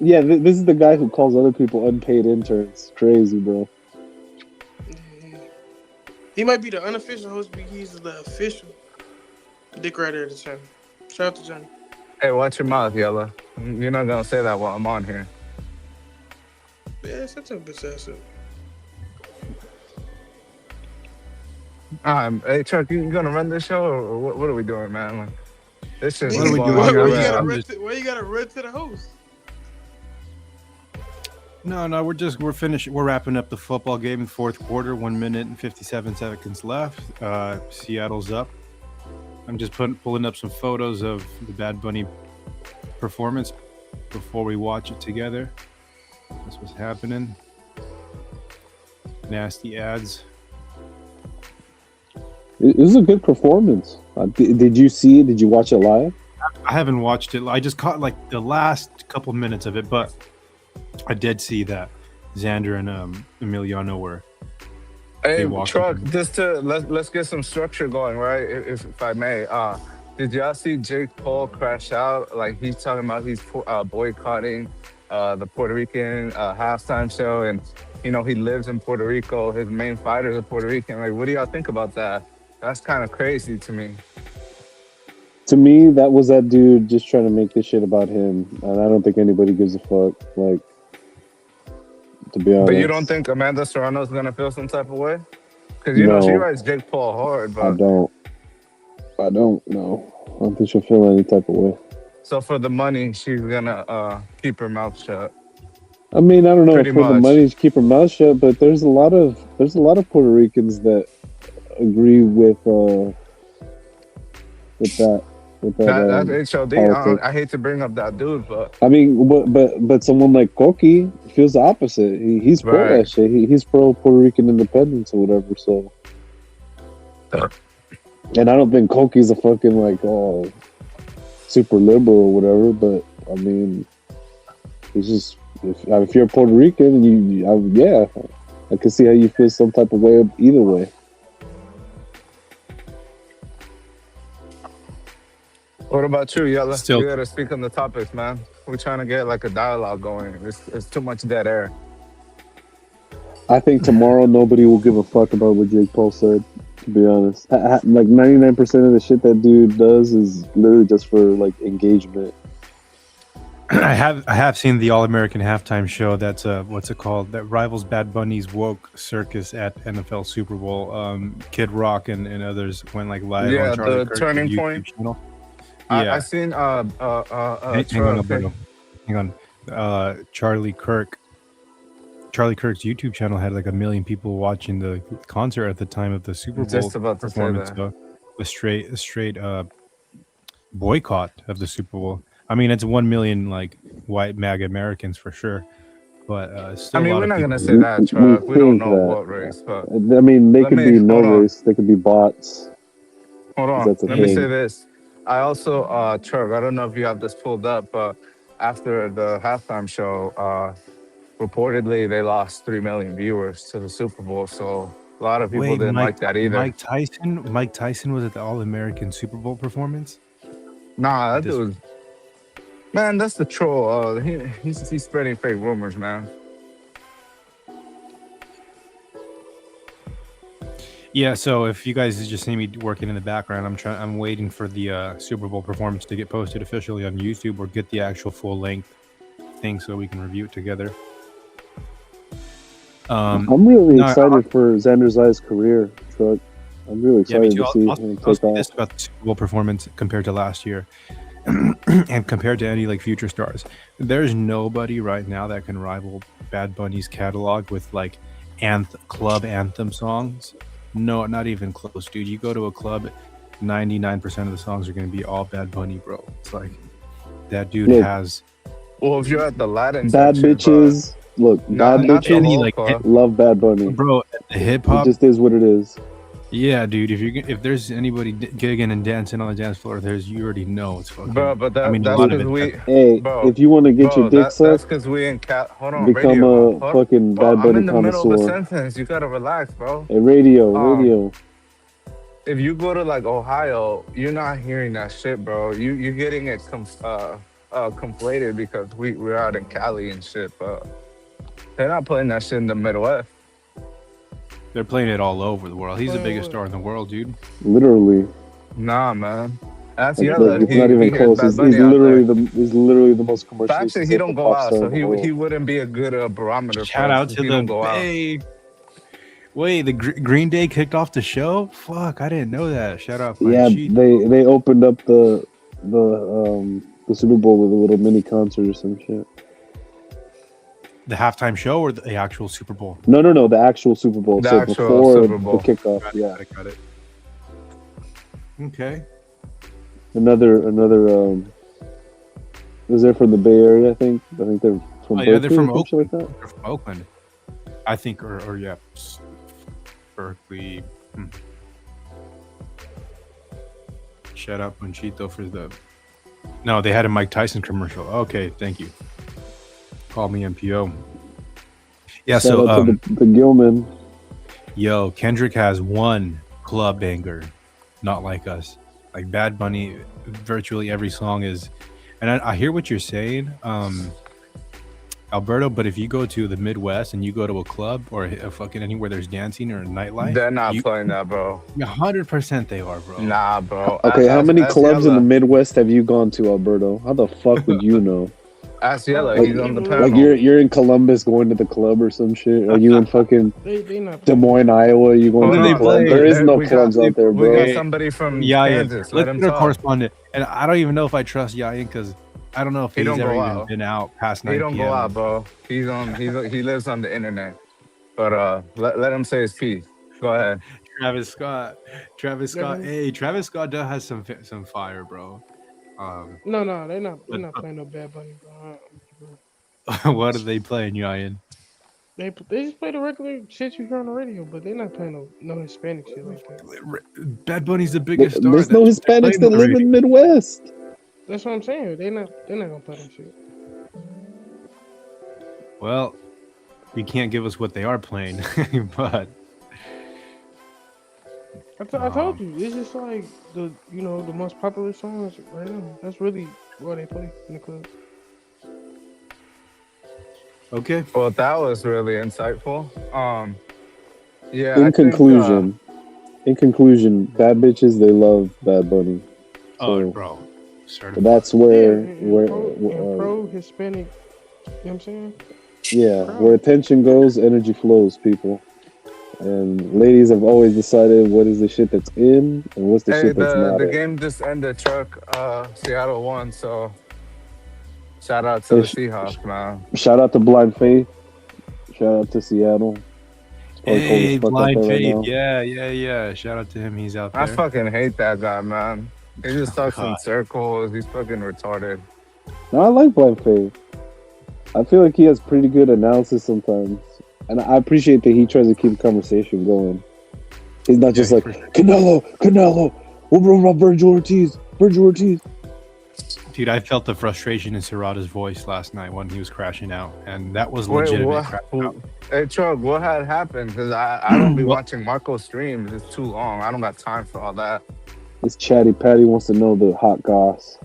[SPEAKER 2] This is the guy who calls other people unpaid interns. Crazy, bro.
[SPEAKER 4] He might be the unofficial host, but he's the official dick rider at the channel. Shout out to Johnny.
[SPEAKER 3] Hey, watch your mouth, Yella. You're not gonna say that while I'm on here.
[SPEAKER 4] Yeah, shut your bitch ass up.
[SPEAKER 3] Hey Chuck, you gonna run this show or what are we doing, man? Like, this shit's
[SPEAKER 1] What are we
[SPEAKER 3] going
[SPEAKER 1] doing
[SPEAKER 3] off
[SPEAKER 1] here?
[SPEAKER 3] the
[SPEAKER 4] Why you
[SPEAKER 3] rails.
[SPEAKER 4] gotta
[SPEAKER 1] I'm
[SPEAKER 4] run
[SPEAKER 1] just-
[SPEAKER 4] why you gotta run to the host?
[SPEAKER 1] No, we're finished. We're wrapping up the football game in fourth quarter. 1 minute and 57 seconds left. Seattle's up. I'm just pulling up some photos of the Bad Bunny performance before we watch it together. That's what's happening. Nasty ads.
[SPEAKER 2] It was a good performance. Did you see it? Did you watch it live?
[SPEAKER 1] I haven't watched it. I just caught like the last couple minutes of it, but I did see that Xander and Emiliano were.
[SPEAKER 3] Hey
[SPEAKER 1] They walked
[SPEAKER 3] Truck,
[SPEAKER 1] in.
[SPEAKER 3] just to let's get some structure going, right? If I may. Did y'all see Jake Paul crash out? Like he's talking about he's boycotting the Puerto Rican halftime show, and you know he lives in Puerto Rico. His main fighters are Puerto Rican. Like, what do y'all think about that? That's kind of crazy to me.
[SPEAKER 2] To me, that was that dude just trying to make this shit about him, and I don't think anybody gives a fuck. Like, to be honest.
[SPEAKER 3] But you don't think Amanda Serrano's gonna feel some type of way? Because you know she
[SPEAKER 2] No.
[SPEAKER 3] rides Jake Paul hard,
[SPEAKER 2] I
[SPEAKER 3] but
[SPEAKER 2] don't know. I don't think she'll feel any type of way.
[SPEAKER 3] so for the money, she's gonna keep her mouth shut.
[SPEAKER 2] I mean, I don't know
[SPEAKER 3] Pretty
[SPEAKER 2] if for the
[SPEAKER 3] much.
[SPEAKER 2] money to keep her mouth shut, but there's a lot of Puerto Ricans that agree with that.
[SPEAKER 3] That's HOD.
[SPEAKER 2] politics.
[SPEAKER 3] I hate to bring up that dude, but
[SPEAKER 2] I mean, but someone like Koki feels the opposite. He's pro
[SPEAKER 3] Right.
[SPEAKER 2] that shit. He's pro Puerto Rican independence or whatever. So, and I don't think Koki's a fucking like super liberal or whatever. But I mean, it's just if you're Puerto Rican, I can see how you feel some type of way either way.
[SPEAKER 3] what about you? You
[SPEAKER 1] Still-
[SPEAKER 3] gotta speak on the topics, man. We're trying to get like a dialogue going. It's too much dead air.
[SPEAKER 2] I think tomorrow nobody will give a fuck about what Jake Paul said. To be honest, like 99% of the shit that dude does is literally just for like engagement.
[SPEAKER 1] I have seen the All American halftime show. That's what's it called? That rivals Bad Bunny's woke circus at NFL Super Bowl. Kid Rock and others went like live
[SPEAKER 3] Yeah,
[SPEAKER 1] on Charlie
[SPEAKER 3] the
[SPEAKER 1] Kirk's
[SPEAKER 3] Turning
[SPEAKER 1] YouTube
[SPEAKER 3] Point.
[SPEAKER 1] channel.
[SPEAKER 3] I
[SPEAKER 1] Yeah,
[SPEAKER 3] seen
[SPEAKER 1] hang on,
[SPEAKER 3] Truck.
[SPEAKER 1] Alberto. Hang on. Charlie Kirk's YouTube channel had like 1 million people watching the concert at the time of the Super Bowl
[SPEAKER 3] Just about to say
[SPEAKER 1] performance.
[SPEAKER 3] that.
[SPEAKER 1] So a straight boycott of the Super Bowl. I mean, it's 1 million like white MAGA Americans for sure, but still
[SPEAKER 3] I mean,
[SPEAKER 1] a lot
[SPEAKER 3] we're
[SPEAKER 1] of
[SPEAKER 3] not
[SPEAKER 1] people.
[SPEAKER 3] gonna say that, Truck. We don't
[SPEAKER 2] think
[SPEAKER 3] know
[SPEAKER 2] that.
[SPEAKER 3] what race, but
[SPEAKER 2] I mean, they
[SPEAKER 3] Let
[SPEAKER 2] could
[SPEAKER 3] me-
[SPEAKER 2] be no
[SPEAKER 3] hold on.
[SPEAKER 2] race. They could be bots.
[SPEAKER 3] hold on.
[SPEAKER 2] That's a
[SPEAKER 3] Let me
[SPEAKER 2] thing.
[SPEAKER 3] say this. I also, Truck, I don't know if you have this pulled up, but after the halftime show, reportedly they lost 3 million viewers to the Super Bowl. So a lot of people
[SPEAKER 1] Wait,
[SPEAKER 3] didn't like that either.
[SPEAKER 1] Mike Tyson was at the All American Super Bowl performance.
[SPEAKER 3] Nah, that
[SPEAKER 1] This-
[SPEAKER 3] dude. Man, that's the troll. He's spreading fake rumors, man.
[SPEAKER 1] Yeah, so if you guys just see me working in the background, I'm waiting for the Super Bowl performance to get posted officially on YouTube or get the actual full length thing so we can review it together.
[SPEAKER 2] I'm really
[SPEAKER 1] no,
[SPEAKER 2] excited for Xander Zayas' career, Truck. I'm really
[SPEAKER 1] Yeah, me
[SPEAKER 2] excited
[SPEAKER 1] too.
[SPEAKER 2] to see
[SPEAKER 1] I'll
[SPEAKER 2] him
[SPEAKER 1] say
[SPEAKER 2] take
[SPEAKER 1] this
[SPEAKER 2] off.
[SPEAKER 1] about the Super Bowl performance compared to last year and compared to any like future stars. There's nobody right now that can rival Bad Bunny's catalog with like club anthem songs. No, not even close, dude. You go to a club, 99% of the songs are going to be all Bad Bunny, bro. It's like that dude
[SPEAKER 2] Look,
[SPEAKER 1] has
[SPEAKER 3] Well, if you're at the Latin
[SPEAKER 2] Bad
[SPEAKER 3] section,
[SPEAKER 2] bitches. Look,
[SPEAKER 3] Not
[SPEAKER 2] bad
[SPEAKER 3] the
[SPEAKER 2] bitches
[SPEAKER 1] any,
[SPEAKER 3] whole
[SPEAKER 1] like,
[SPEAKER 3] club.
[SPEAKER 2] love Bad Bunny.
[SPEAKER 1] bro the hip
[SPEAKER 2] It
[SPEAKER 1] hop.
[SPEAKER 2] just is what it is.
[SPEAKER 1] Yeah, dude. If there's anybody gigging and dancing on the dance floor, you already know it's fucking.
[SPEAKER 3] Bro, but
[SPEAKER 1] I mean, a
[SPEAKER 3] that's
[SPEAKER 1] lot of
[SPEAKER 3] because
[SPEAKER 1] it.
[SPEAKER 3] we.
[SPEAKER 2] Hey,
[SPEAKER 3] Bro,
[SPEAKER 2] if you want to get your dick
[SPEAKER 3] that's
[SPEAKER 2] sucked,
[SPEAKER 3] because we in cat. Hold on,
[SPEAKER 2] become
[SPEAKER 3] radio.
[SPEAKER 2] a
[SPEAKER 3] Hold-
[SPEAKER 2] fucking
[SPEAKER 3] Bro,
[SPEAKER 2] Bad
[SPEAKER 3] I'm
[SPEAKER 2] Bunny
[SPEAKER 3] in the middle of a
[SPEAKER 2] connoisseur.
[SPEAKER 3] sentence. You gotta relax, bro.
[SPEAKER 2] Hey, radio.
[SPEAKER 3] If you go to like Ohio, you're not hearing that shit, bro. You're getting it conflated because we're out in Cali and shit, but they're not playing that shit in the Midwest.
[SPEAKER 1] They're playing it all over the world. He's the
[SPEAKER 4] Wait,
[SPEAKER 1] biggest
[SPEAKER 4] wait.
[SPEAKER 1] star in the world, dude.
[SPEAKER 2] Literally.
[SPEAKER 3] Nah, man. That's
[SPEAKER 2] Like,
[SPEAKER 3] Yella.
[SPEAKER 2] it's not even
[SPEAKER 3] He has
[SPEAKER 2] close.
[SPEAKER 3] Bad
[SPEAKER 2] He's
[SPEAKER 3] Bunny out
[SPEAKER 2] literally
[SPEAKER 3] there.
[SPEAKER 2] he's literally the most
[SPEAKER 3] But
[SPEAKER 2] commercially
[SPEAKER 3] actually, he
[SPEAKER 2] successful
[SPEAKER 3] don't go
[SPEAKER 2] pop
[SPEAKER 3] out,
[SPEAKER 2] star
[SPEAKER 3] so
[SPEAKER 2] in the world.
[SPEAKER 3] he wouldn't be a good barometer for
[SPEAKER 1] Shout
[SPEAKER 3] us.
[SPEAKER 1] out to
[SPEAKER 3] He
[SPEAKER 1] the
[SPEAKER 3] don't go out.
[SPEAKER 1] Bay. Wait, the Green Day kicked off the show? Fuck, I didn't know that. Shout out
[SPEAKER 2] Yeah,
[SPEAKER 1] Panchito.
[SPEAKER 2] they opened up the Super Bowl with a little mini concert or some shit.
[SPEAKER 1] The halftime show or the actual Super Bowl?
[SPEAKER 2] No, the actual Super Bowl.
[SPEAKER 3] The
[SPEAKER 2] So
[SPEAKER 3] actual
[SPEAKER 2] before
[SPEAKER 3] Super Bowl.
[SPEAKER 2] the kickoff,
[SPEAKER 1] Got it. Okay.
[SPEAKER 2] Another was there from the Bay Area? I think they're from Berkeley,
[SPEAKER 1] they're from
[SPEAKER 2] or something
[SPEAKER 1] Oakland.
[SPEAKER 2] like that.
[SPEAKER 1] They're from Oakland. I think, or yeah, Berkeley. Shout out Panchito for the. No, they had a Mike Tyson commercial. Okay, thank you. Call me MPO. Yeah,
[SPEAKER 2] Shout out to the Gilman.
[SPEAKER 1] Yo, Kendrick has one club banger, Not Like Us. Like Bad Bunny, virtually every song is, and I hear what you're saying, Alberto. But if you go to the Midwest and you go to a club or a fucking anywhere there's dancing or a nightlife,
[SPEAKER 3] They're not playing that, bro.
[SPEAKER 1] 100% they are, bro.
[SPEAKER 3] Nah, bro.
[SPEAKER 2] Okay, how many clubs in
[SPEAKER 3] Yella.
[SPEAKER 2] the Midwest have you gone to, Alberto? How the fuck would you know?
[SPEAKER 3] Ask Yella.
[SPEAKER 2] Like-
[SPEAKER 3] He's on the panel.
[SPEAKER 2] Like you're in Columbus going to the club or some shit? Are you in fucking
[SPEAKER 4] They not
[SPEAKER 2] Des Moines, Iowa? You going
[SPEAKER 3] Hold
[SPEAKER 2] to
[SPEAKER 1] They
[SPEAKER 2] the
[SPEAKER 3] on,
[SPEAKER 2] club?
[SPEAKER 1] play-
[SPEAKER 2] There is no
[SPEAKER 3] we got-
[SPEAKER 2] clubs out there,
[SPEAKER 3] We
[SPEAKER 2] bro.
[SPEAKER 3] got somebody from
[SPEAKER 1] Yeah,
[SPEAKER 3] Kansas. Let
[SPEAKER 1] let's
[SPEAKER 3] him
[SPEAKER 1] get a
[SPEAKER 3] talk.
[SPEAKER 1] correspondent. And I don't even know if I trust Yayan because I don't know if
[SPEAKER 3] He
[SPEAKER 1] he's
[SPEAKER 3] don't
[SPEAKER 1] ever
[SPEAKER 3] go
[SPEAKER 1] even
[SPEAKER 3] out.
[SPEAKER 1] been out past 9
[SPEAKER 3] He don't
[SPEAKER 1] p.m.
[SPEAKER 3] go out, bro. He lives on the internet. But let him say his piece. Go ahead.
[SPEAKER 1] Travis Scott. Hey, Travis Scott does have some fire, bro.
[SPEAKER 4] No, they're not playing no Bad Bunny, bro.
[SPEAKER 1] What are they playing, Yayan?
[SPEAKER 4] They just play the regular shit you hear on the radio, but they're not playing no Hispanic shit like that.
[SPEAKER 1] Bad Bunny's the biggest star.
[SPEAKER 2] There's no
[SPEAKER 1] That's
[SPEAKER 2] Hispanics
[SPEAKER 1] playing
[SPEAKER 2] that
[SPEAKER 1] on the
[SPEAKER 2] live
[SPEAKER 1] radio.
[SPEAKER 2] in the Midwest.
[SPEAKER 4] That's what I'm saying. They're not gonna play that shit.
[SPEAKER 1] Well, you can't give us what they are playing, but
[SPEAKER 4] I told you, it's just like the most popular songs right now. That's really what they play in the club.
[SPEAKER 1] okay.
[SPEAKER 3] Well, that was really insightful. Yeah.
[SPEAKER 2] In conclusion, bad bitches, they love Bad Bunny.
[SPEAKER 1] Oh,
[SPEAKER 2] So
[SPEAKER 1] bro. Certified.
[SPEAKER 2] that's where
[SPEAKER 4] pro Hispanic, you know what I'm saying?
[SPEAKER 2] where attention goes, energy flows, people. And ladies have always decided what is the shit that's in and what's the
[SPEAKER 3] Hey,
[SPEAKER 2] shit that's not
[SPEAKER 3] the
[SPEAKER 2] in.
[SPEAKER 3] game just ended. Seattle won. So shout out to the Seahawks, man.
[SPEAKER 2] Shout out to Blind Faith. Shout out to Seattle. It's probably cold
[SPEAKER 1] Hey,
[SPEAKER 2] as fuck out
[SPEAKER 1] Blind
[SPEAKER 2] there right
[SPEAKER 1] Faith.
[SPEAKER 2] now.
[SPEAKER 1] Yeah. Shout out to him. He's out there.
[SPEAKER 3] I fucking hate that guy, man. He just talks in circles. He's fucking retarded.
[SPEAKER 2] No, I like Blind Faith. I feel like he has pretty good analysis sometimes. And I appreciate that he tries to keep the conversation going. He's not just like, Canelo, what about Virgil Ortiz?
[SPEAKER 1] Dude, I felt the frustration in Serrata's voice last night when he was crashing out, and that was
[SPEAKER 3] Wait,
[SPEAKER 1] legitimate.
[SPEAKER 3] what?
[SPEAKER 1] Crashing out.
[SPEAKER 3] Hey, Chuck, what had happened? Because I don't be watching Marco's streams. It's too long. I don't got time for all that.
[SPEAKER 2] This Chatty Patty wants to know the hot goss.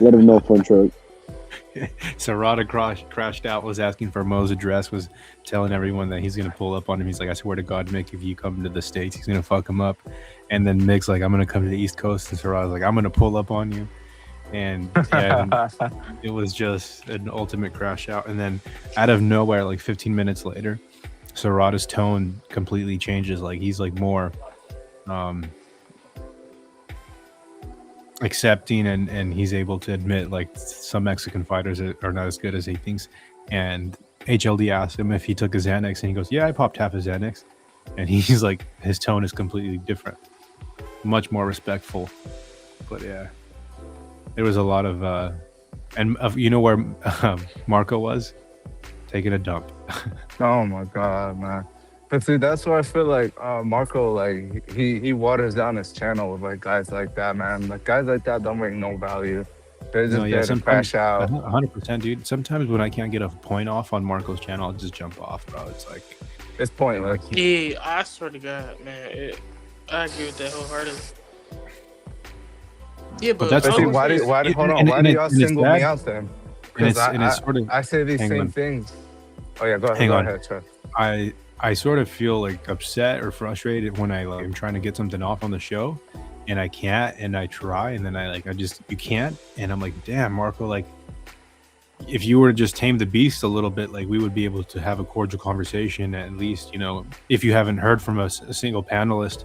[SPEAKER 2] Let him know, Fun Truck.
[SPEAKER 1] Serrata crashed out, was asking for Mo's address, was telling everyone that he's going to pull up on him. He's like, I swear to God, Mick, if you come to the States, he's going to fuck him up. And then Mick's like, I'm going to come to the East Coast. And Serrata's like, I'm going to pull up on you. And yeah, it was just an ultimate crash out. And then out of nowhere, like 15 minutes later, Serrata's tone completely changes. Like he's like more accepting, and he's able to admit like some Mexican fighters are not as good as he thinks. And HLD asked him if he took a Xanax, and he goes, yeah, I popped half a Xanax. And he's like, his tone is completely different, much more respectful. But yeah, there was a lot of you know where Marco was taking a dump.
[SPEAKER 3] Oh my God, man. But see, that's why I feel like Marco, like he waters down his channel with like guys like that, man. Like guys like that don't bring no value. They're just there to crash out.
[SPEAKER 1] 100%, dude. Sometimes when I can't get a point off on Marco's channel, I'll just jump off, bro. It's like
[SPEAKER 3] It's pointless.
[SPEAKER 4] Yeah, I swear to God, man. I agree with that wholeheartedly. Yeah, but
[SPEAKER 1] that's
[SPEAKER 3] But see,
[SPEAKER 1] the-
[SPEAKER 3] why do y'all single me out then? Because I say these same things. Oh yeah, go ahead, Chuck.
[SPEAKER 1] I sort of feel like upset or frustrated when I like am trying to get something off on the show, and I can't, and I try, and then you can't, and I'm like, damn, Marco, like, if you were to just tame the beast a little bit, like, we would be able to have a cordial conversation. At least, if you haven't heard from a single panelist,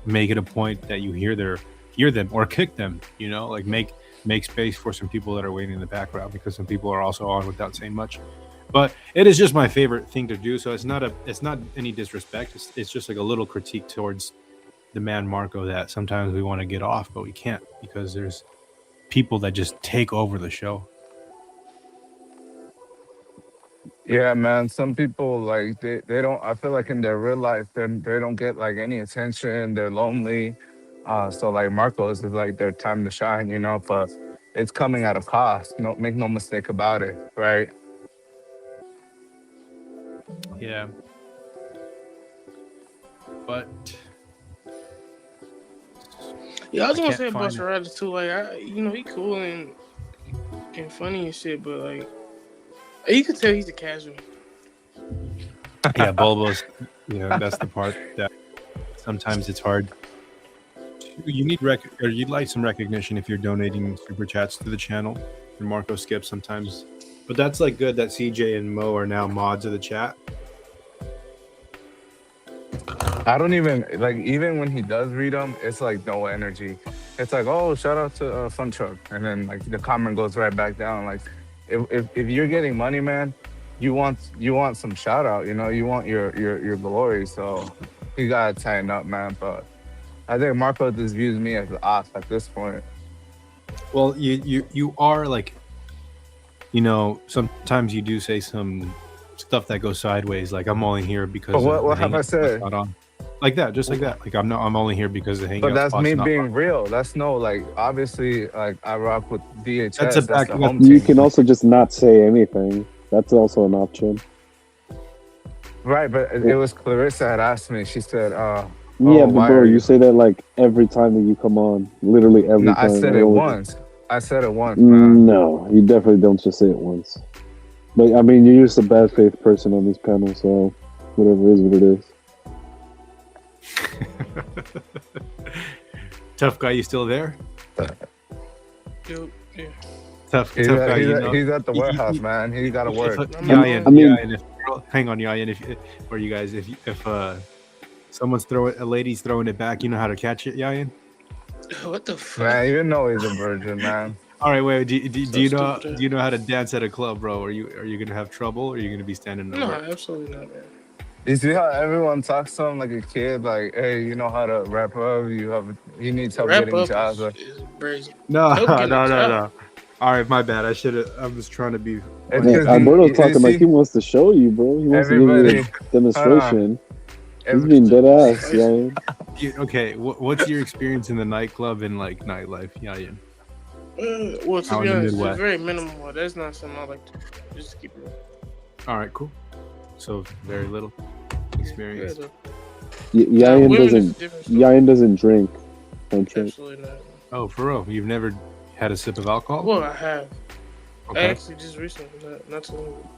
[SPEAKER 1] make it a point that you hear them or kick them. Like, make space for some people that are waiting in the background, because some people are also on without saying much. But it is just my favorite thing to do. So it's not any disrespect. It's just like a little critique towards the man Marco, that sometimes we want to get off, but we can't, because there's people that just take over the show.
[SPEAKER 3] Yeah, man. Some people like they don't. I feel like in their real life, they don't get like any attention. They're lonely. So like Marcos is like their time to shine, But it's coming at a cost. No, make no mistake about it, right?
[SPEAKER 1] Yeah. But
[SPEAKER 4] Yeah, I was
[SPEAKER 1] I
[SPEAKER 4] gonna
[SPEAKER 1] can't
[SPEAKER 4] say
[SPEAKER 1] find
[SPEAKER 4] Busta Rhymes too. Like, he cool and funny and shit, but like, you could tell he's a casual.
[SPEAKER 1] yeah, Bulbos. That's the part that sometimes it's hard. You need you'd like some recognition if you're donating super chats to the channel. And Marco skips sometimes, but that's like good that CJ and Mo are now mods of the chat.
[SPEAKER 3] I don't even when he does read them, it's like no energy. It's like, oh, shout out to Fun Truck, and then like the comment goes right back down. Like, if you're getting money, man, you want some shout out. You want your glory. So you gotta tighten up, man. But I think Marco just views me as the ox at this point.
[SPEAKER 1] Well, you are like, sometimes you do say some stuff that goes sideways. Like, I'm only here because.
[SPEAKER 3] But what have I said?
[SPEAKER 1] Like that, just like that. Like, I'm only here because the hangout.
[SPEAKER 3] But that's me being real. That's obviously, like, I rock with DHS. That's the home
[SPEAKER 2] you
[SPEAKER 3] team.
[SPEAKER 2] can also just not say anything. That's also an option.
[SPEAKER 3] Right, but it was Clarissa had asked me. She said,
[SPEAKER 2] yeah, but bro, you say that like every time that you come on. Literally every time.
[SPEAKER 3] I said it once. I said it once, man.
[SPEAKER 2] No, you definitely don't just say it once. But I mean, you're just a bad faith person on this panel, so whatever is what it is.
[SPEAKER 1] Tough guy, you still there?
[SPEAKER 4] Yeah.
[SPEAKER 1] Tough guy.
[SPEAKER 3] He's at the warehouse, man. He got to work.
[SPEAKER 1] Hang on, Yayan. If someone's a lady's throwing it back, you know how to catch it, Yayan?
[SPEAKER 4] What the fuck?
[SPEAKER 3] Man, you know he's a virgin, man.
[SPEAKER 1] All right, wait. Do you know how to dance at a club, bro? Are you gonna have trouble, or are you gonna be standing there?
[SPEAKER 4] No, absolutely not, man.
[SPEAKER 3] You see how everyone talks to him like a kid, like, hey, you know how to wrap up? He needs help getting jobs.
[SPEAKER 1] No. All right, my bad. I was trying to be.
[SPEAKER 2] Alberto's talking like he wants to show you, bro. He wants to give you a demonstration. He's being dead ass, Yayan.
[SPEAKER 1] Okay, what's your experience in the nightclub and like nightlife, Yayan?
[SPEAKER 4] Well, to be honest, it's very minimal. That's not something I like to just keep it.
[SPEAKER 1] All right, cool. So very little experience.
[SPEAKER 2] Yayan doesn't drink.
[SPEAKER 4] Absolutely not.
[SPEAKER 1] Oh, for real? You've never had a sip of alcohol?
[SPEAKER 4] Well, I have.
[SPEAKER 1] Okay.
[SPEAKER 4] Actually, just recently, not too long ago.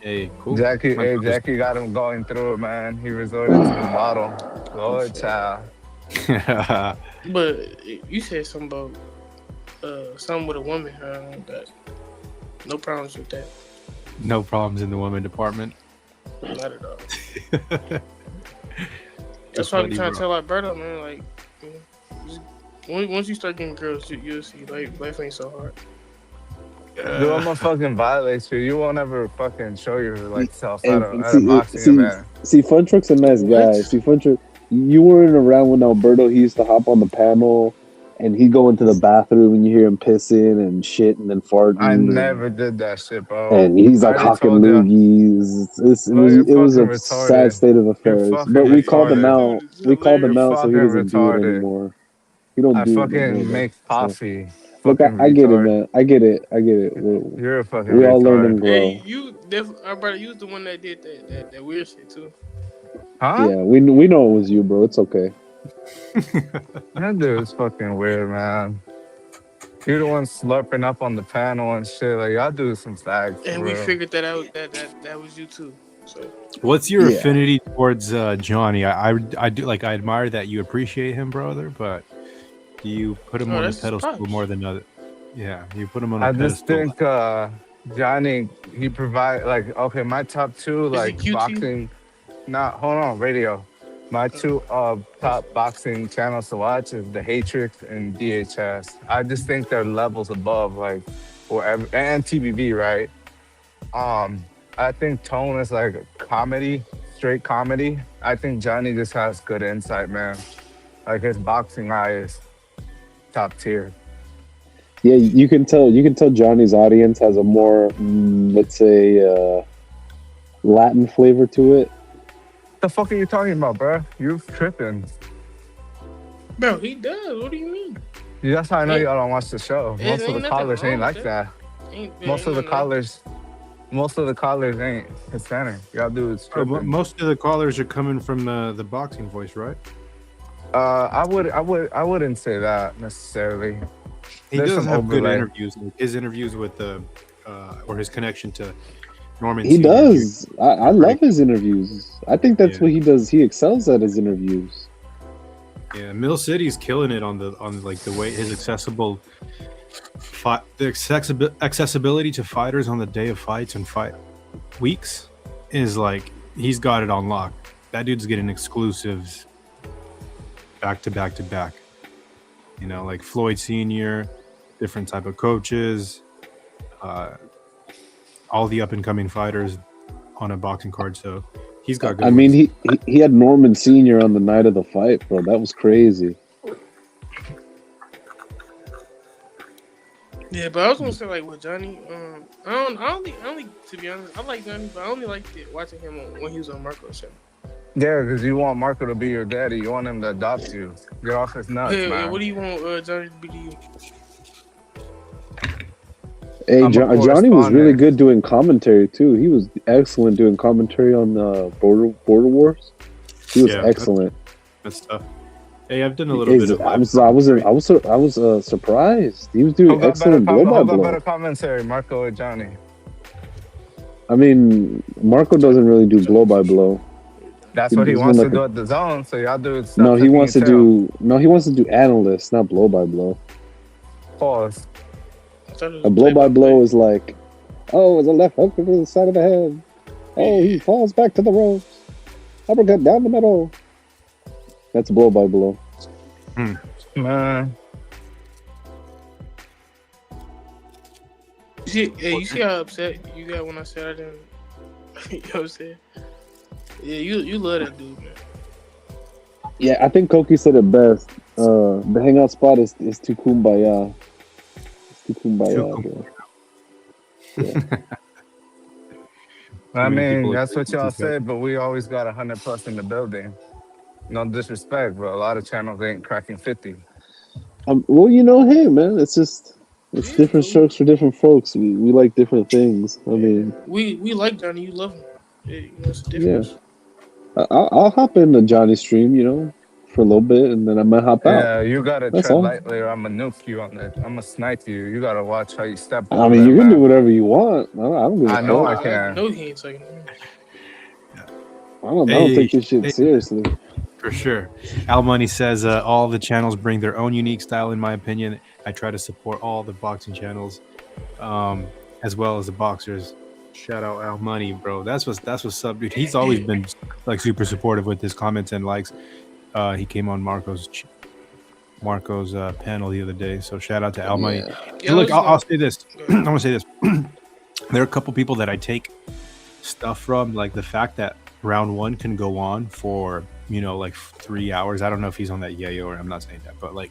[SPEAKER 1] Hey, cool.
[SPEAKER 3] Jackie got him going through it, man. He resorted to the bottle. Lord, child.
[SPEAKER 4] But you said something about something with a woman. That no problems with that.
[SPEAKER 1] No problems in the women department.
[SPEAKER 4] Not at all. That's why I'm trying to tell Alberto, man. Like, once you start getting girls, you'll see life ain't so hard.
[SPEAKER 3] Dude, I'm gonna fucking violate you. You won't ever fucking show your self at a boxing event.
[SPEAKER 2] See, Fun Truck's a nice guy. See, Fun Truck, you weren't around when Alberto, he used to hop on the panel and he'd go into the bathroom and you hear him pissing and shit and then farting.
[SPEAKER 3] I never did that shit, bro.
[SPEAKER 2] And he's like hawking loogies. It was a sad state of affairs. But we called him out. We called him out so he doesn't do it anymore. He don't do it anymore.
[SPEAKER 3] Make coffee.
[SPEAKER 2] Look, I get it, man. I get it.
[SPEAKER 3] You're a fucking
[SPEAKER 2] We all learn and grow.
[SPEAKER 4] Hey, Alberto, you was the one that did that weird shit too.
[SPEAKER 3] Huh?
[SPEAKER 2] Yeah, we know it was you, bro. It's okay.
[SPEAKER 3] That dude's fucking weird, man. You're the one slurping up on the panel and shit. Like, y'all do some facts.
[SPEAKER 4] And we figured that out. That was you too. So,
[SPEAKER 1] what's your affinity towards Johnny? I do, like, I admire that you appreciate him, brother. But Do you put him
[SPEAKER 4] Oh,
[SPEAKER 1] on a
[SPEAKER 4] that's his
[SPEAKER 1] pedestal
[SPEAKER 4] pops.
[SPEAKER 1] more than other? Yeah, you put him on a
[SPEAKER 3] I just
[SPEAKER 1] pedestal.
[SPEAKER 3] think Johnny, he provide like okay, my top two
[SPEAKER 4] Is he
[SPEAKER 3] like
[SPEAKER 4] cute to you?
[SPEAKER 3] boxing. Nah, hold on, radio. My two top boxing channels to watch is the Hatrix and DHS. I just think they're levels above like wherever and TBV, right? Um, I think Tone is like a comedy, straight comedy. I think Johnny just has good insight, man. Like his boxing eye is top tier.
[SPEAKER 2] Yeah, you can tell. You can tell Johnny's audience has a more, let's say, Latin flavor to it.
[SPEAKER 3] The fuck are you talking about, bro? You tripping?
[SPEAKER 4] Bro, he does. What do you mean?
[SPEAKER 3] Yeah, that's how I know
[SPEAKER 4] Ain't-
[SPEAKER 3] y'all don't watch the show.
[SPEAKER 4] it
[SPEAKER 3] Most of
[SPEAKER 4] ain't
[SPEAKER 3] the
[SPEAKER 4] nothing
[SPEAKER 3] callers
[SPEAKER 4] wrong
[SPEAKER 3] ain't
[SPEAKER 4] with
[SPEAKER 3] like that.
[SPEAKER 4] Ain't,
[SPEAKER 3] Most of the
[SPEAKER 4] ain't nothing wrong.
[SPEAKER 3] callers ain't Hispanic. Y'all dudes
[SPEAKER 1] Oh,
[SPEAKER 3] tripping.
[SPEAKER 1] most of the callers are coming from the boxing voice, right?
[SPEAKER 3] I wouldn't say that necessarily.
[SPEAKER 1] He
[SPEAKER 3] There's
[SPEAKER 1] does
[SPEAKER 3] some
[SPEAKER 1] have good
[SPEAKER 3] overlay.
[SPEAKER 1] interviews. Like his interviews with the or his connection to Norman.
[SPEAKER 2] He
[SPEAKER 1] Senior.
[SPEAKER 2] does. I love his interviews. I think that's
[SPEAKER 1] Yeah.
[SPEAKER 2] what he does. He excels at his interviews.
[SPEAKER 1] Yeah, Mill City's killing it on like the way his accessibility to fighters on the day of fights and fight weeks is like he's got it on lock. That dude's getting exclusives back to back to back. You know, like Floyd Senior, different type of coaches, all the up and coming fighters on a boxing card. So he's got good.
[SPEAKER 2] I mean,
[SPEAKER 1] ones.
[SPEAKER 2] he had Norman Senior on the night of the fight, bro. That was crazy.
[SPEAKER 4] Yeah, but I was gonna say like with Johnny, I only to be honest, I like Johnny, but I only liked it watching him when he was on Marco's show.
[SPEAKER 3] Yeah, because you want Marco to be your daddy. You want him to adopt you. Get off his nuts,
[SPEAKER 4] Yeah,
[SPEAKER 3] man.
[SPEAKER 4] what do you want Johnny to be to you?
[SPEAKER 2] Hey,
[SPEAKER 3] I'm a
[SPEAKER 2] Johnny was
[SPEAKER 3] correspondent.
[SPEAKER 2] really good doing commentary too. He was excellent doing commentary on Border Wars. He was
[SPEAKER 1] Yeah,
[SPEAKER 2] excellent.
[SPEAKER 1] That's tough. Hey, I've done a little bit of.
[SPEAKER 2] I was surprised. He was doing
[SPEAKER 3] Who got
[SPEAKER 2] excellent blow by
[SPEAKER 3] who got
[SPEAKER 2] blow.
[SPEAKER 3] better commentary, Marco or Johnny?
[SPEAKER 2] I mean, Marco doesn't really do blow by blow.
[SPEAKER 3] That's what he
[SPEAKER 2] He's
[SPEAKER 3] wants
[SPEAKER 2] like
[SPEAKER 3] to do at the zone. So y'all do it.
[SPEAKER 2] No, he wants to do analyst, not blow by blow.
[SPEAKER 3] Pause.
[SPEAKER 4] I thought it was
[SPEAKER 2] A blow by blow is like, oh, it's a left hook to the side of the head. Oh, he falls back to the ropes. Uppercut down the middle. That's blow by blow.
[SPEAKER 3] Man.
[SPEAKER 4] You see how upset you got when I said I didn't. You know what I'm saying? Yeah, you love that dude, man.
[SPEAKER 2] Yeah, I think Koki said it best. The hangout spot is too kumbaya. It's too kumbaya, bro. Yeah.
[SPEAKER 3] I
[SPEAKER 1] many
[SPEAKER 3] mean,
[SPEAKER 1] people
[SPEAKER 3] that's
[SPEAKER 1] agree
[SPEAKER 3] what y'all
[SPEAKER 1] with that.
[SPEAKER 3] said, but we always got 100+ in the building. No disrespect, but a lot of channels ain't cracking 50.
[SPEAKER 2] Well, hey, man, it's different strokes for different folks. We like different things. I mean,
[SPEAKER 4] We like Johnny. You love him. Yeah, it's a difference.
[SPEAKER 2] I'll hop into Johnny's stream, for a little bit, and then I might hop out.
[SPEAKER 3] Yeah, you gotta
[SPEAKER 2] That's
[SPEAKER 3] tread
[SPEAKER 2] all.
[SPEAKER 3] lightly or I'm gonna nuke you on that. I'm gonna snipe you. You gotta watch how you step over
[SPEAKER 2] I mean,
[SPEAKER 3] there,
[SPEAKER 2] you can do
[SPEAKER 3] man.
[SPEAKER 2] whatever you want. I don't give a
[SPEAKER 3] I know
[SPEAKER 2] fuck.
[SPEAKER 3] I can.
[SPEAKER 4] No, he ain't taking it.
[SPEAKER 2] I don't
[SPEAKER 1] Hey,
[SPEAKER 2] take this shit seriously.
[SPEAKER 1] For sure. Al Money says all the channels bring their own unique style, in my opinion. I try to support all the boxing channels, as well as the boxers. Shout out Al Money, bro. That's what's up, dude. He's always been like super supportive with his comments and likes. He came on Marco's panel the other day, so shout out to Al Money.
[SPEAKER 4] Yeah,
[SPEAKER 1] Look,
[SPEAKER 4] let's
[SPEAKER 1] I'll
[SPEAKER 4] go.
[SPEAKER 1] say this. I want to say this. There are a couple people that I take stuff from, like the fact that round one can go on for like 3 hours. I don't know if he's on that yayo, or I'm not saying that, but like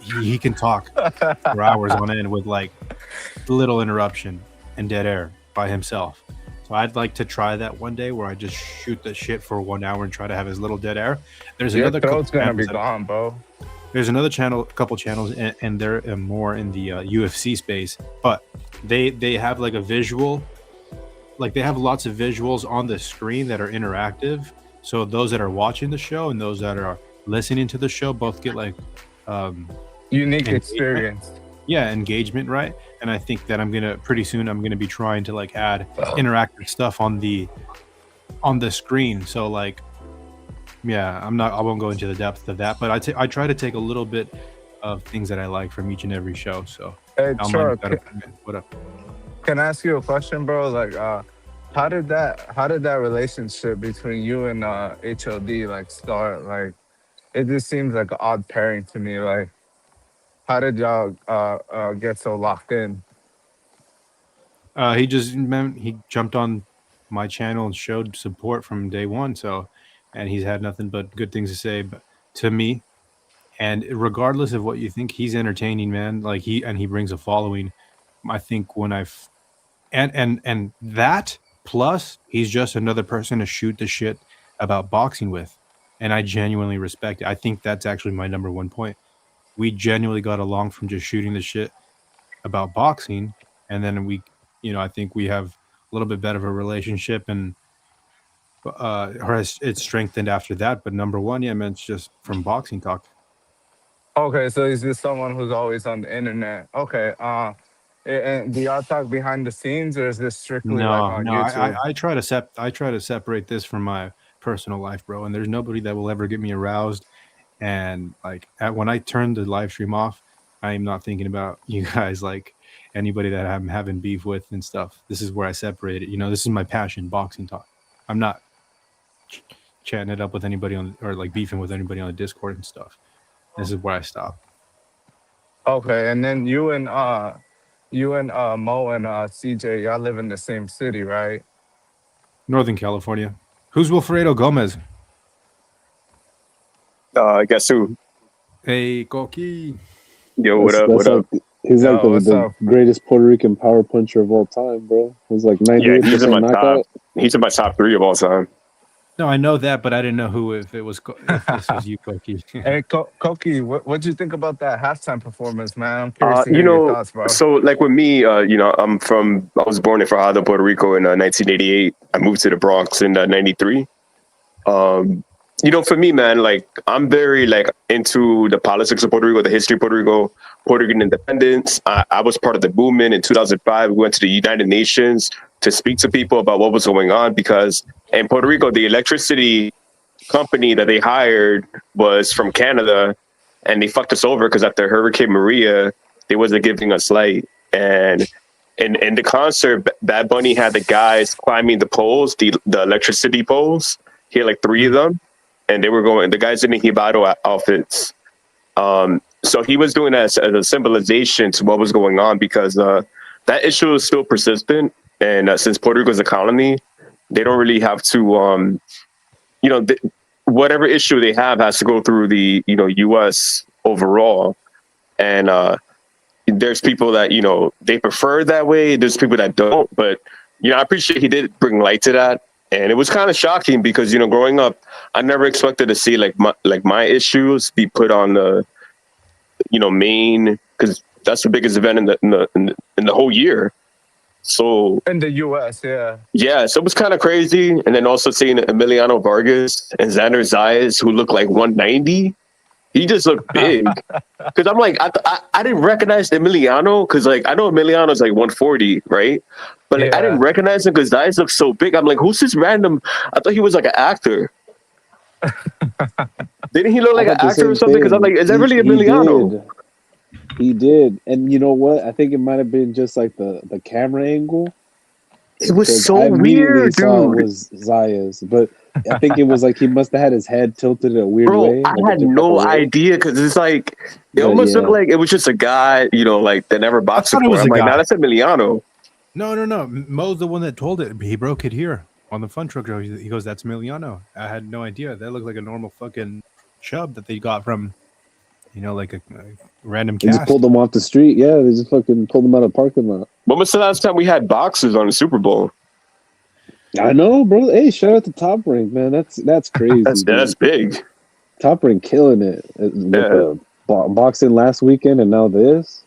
[SPEAKER 1] he can talk for hours on end with like little interruption and dead air by himself. So I'd like to try that one day, where I just shoot the shit for 1 hour and try to have as little dead air. There's
[SPEAKER 3] Your
[SPEAKER 1] another
[SPEAKER 3] throat's
[SPEAKER 1] couple
[SPEAKER 3] gonna be
[SPEAKER 1] channels
[SPEAKER 3] gone, bro.
[SPEAKER 1] There's another couple channels, and they're more in the UFC space, but they have like a visual, like they have lots of visuals on the screen that are interactive. So those that are watching the show and those that are listening to the show both get like
[SPEAKER 3] Unique
[SPEAKER 1] engagement.
[SPEAKER 3] experience.
[SPEAKER 1] Yeah, engagement, right? And I think that pretty soon I'm gonna be trying to like add interactive stuff on the screen. So like, yeah, I won't go into the depth of that, but I try to take a little bit of things that I like from each and every show. So
[SPEAKER 3] Hey,
[SPEAKER 1] I'll mind
[SPEAKER 3] sure.
[SPEAKER 1] you got a what up?
[SPEAKER 3] Can I ask you a question, bro? Like, how did that relationship between you and HOD like start? Like, it just seems like an odd pairing to me. Like, how did y'all get so locked in?
[SPEAKER 1] He jumped on my channel and showed support from day one. So, and he's had nothing but good things to say to me. And regardless of what you think, he's entertaining, man. Like he brings a following. I think when I've and that plus he's just another person to shoot the shit about boxing with, and I genuinely respect it. I think that's actually my number one point. We genuinely got along from just shooting the shit about boxing, and then I think we have a little bit better of a relationship, and or it's strengthened after that. But number one, yeah, man, it's just from boxing talk.
[SPEAKER 3] Okay, so he's just someone who's always on the internet. Okay. And do y'all talk behind the scenes, or is this strictly like
[SPEAKER 1] No,
[SPEAKER 3] on
[SPEAKER 1] no,
[SPEAKER 3] YouTube?
[SPEAKER 1] I try to separate this from my personal life, bro. And there's nobody that will ever get me aroused. And like when I turn the live stream off, I am not thinking about you guys, like anybody that I'm having beef with and stuff. This is where I separate it. This is my passion, boxing talk. I'm not chatting it up with anybody or like beefing with anybody on the Discord and stuff. This is where I stop.
[SPEAKER 3] Okay, and then you and Mo and CJ, y'all live in the same city, right?
[SPEAKER 1] Northern California. Who's Wilfredo Gomez?
[SPEAKER 5] Guess who?
[SPEAKER 1] Hey, Coqui.
[SPEAKER 5] Yo, what
[SPEAKER 2] That's
[SPEAKER 5] up?
[SPEAKER 2] that's
[SPEAKER 5] What up?
[SPEAKER 2] like he's like
[SPEAKER 3] Yo, what's
[SPEAKER 2] the
[SPEAKER 3] up?
[SPEAKER 2] greatest Puerto Rican power puncher of all time, bro. It was like
[SPEAKER 5] Yeah, he's in
[SPEAKER 2] 98%
[SPEAKER 5] my top.
[SPEAKER 2] knockout.
[SPEAKER 5] He's in my top 3 of all time.
[SPEAKER 1] No, I know that, but I didn't know who if this was you, Coqui.
[SPEAKER 3] Hey, Koki, what'd you think about that halftime performance, man? I'm curious to
[SPEAKER 5] You
[SPEAKER 3] hear your
[SPEAKER 5] know,
[SPEAKER 3] thoughts, bro.
[SPEAKER 5] so like with me, I was born in Fajardo, Puerto Rico in 1988. I moved to the Bronx in 93. For me, man, like I'm very like into the politics of Puerto Rico, the history of Puerto Rico, Puerto Rican independence. I was part of the movement in 2005. We went to the United Nations to speak to people about what was going on because in Puerto Rico, the electricity company that they hired was from Canada, and they fucked us over because after Hurricane Maria, they wasn't giving us light. And in the concert, Bad Bunny had the guys climbing the poles, the electricity poles. He had like 3 of them, and they were going. The guys in the Hibaro outfits. So he was doing that as a symbolization to what was going on because that issue is still persistent, and since Puerto Rico is a colony, they don't really have to. Whatever issue they have has to go through the U.S. overall, and there's people that they prefer it that way. There's people that don't, but I appreciate he did bring light to that, and it was kind of shocking because growing up, I never expected to see like my issues be put on the main because that's the biggest event in the whole year. So
[SPEAKER 3] In the U.S., yeah.
[SPEAKER 5] yeah, so it was kind of crazy. And then also seeing Emiliano Vargas and Xander Zayas, who look like 190. He just looked big. Because I'm like, I didn't recognize Emiliano because like I know Emiliano's like 140, right? But like, I didn't
[SPEAKER 3] Yeah.
[SPEAKER 5] recognize him because Zayas look so big. I'm like, who's this random? I thought he was like an actor. Didn't he look
[SPEAKER 2] I
[SPEAKER 5] like an
[SPEAKER 2] thought the
[SPEAKER 5] actor or
[SPEAKER 2] same
[SPEAKER 5] something? Because I'm
[SPEAKER 2] thing.
[SPEAKER 5] like, is that really
[SPEAKER 2] He
[SPEAKER 5] Emiliano?
[SPEAKER 2] did. He did. And you know what? I think it might have been just like the camera angle.
[SPEAKER 5] It was
[SPEAKER 2] Because
[SPEAKER 5] so
[SPEAKER 2] I immediately
[SPEAKER 5] weird,
[SPEAKER 2] saw it
[SPEAKER 5] dude.
[SPEAKER 2] was Zayas. But I think it was like he must have had his head tilted in a weird
[SPEAKER 5] Bro,
[SPEAKER 2] way.
[SPEAKER 5] I
[SPEAKER 2] Like a
[SPEAKER 5] had
[SPEAKER 2] different type
[SPEAKER 5] no
[SPEAKER 2] of way.
[SPEAKER 5] idea because it's like it
[SPEAKER 2] But
[SPEAKER 5] almost looked
[SPEAKER 2] yeah.
[SPEAKER 5] like it was just a guy, like that never
[SPEAKER 1] I
[SPEAKER 5] boxed
[SPEAKER 1] thought it
[SPEAKER 5] before.
[SPEAKER 1] was
[SPEAKER 5] I'm
[SPEAKER 1] a
[SPEAKER 5] like, nah,
[SPEAKER 1] guy.
[SPEAKER 5] that's Emiliano.
[SPEAKER 1] No. Mo's the one that told it. He broke it here on the fun truck show. He goes, "That's Emiliano." I had no idea. That looked like a normal fucking chub that they got from, like a random
[SPEAKER 2] They just
[SPEAKER 1] cast.
[SPEAKER 2] pulled him off the street. Yeah, they just fucking pulled him out of the parking lot.
[SPEAKER 5] When was the last time we had boxers on the Super Bowl?
[SPEAKER 2] I know, bro. Hey, shout out to Top Rank, man. That's crazy,
[SPEAKER 5] That's
[SPEAKER 2] dude.
[SPEAKER 5] big.
[SPEAKER 2] Top Rank killing it with
[SPEAKER 5] Yeah.
[SPEAKER 2] the boxing last weekend and now this.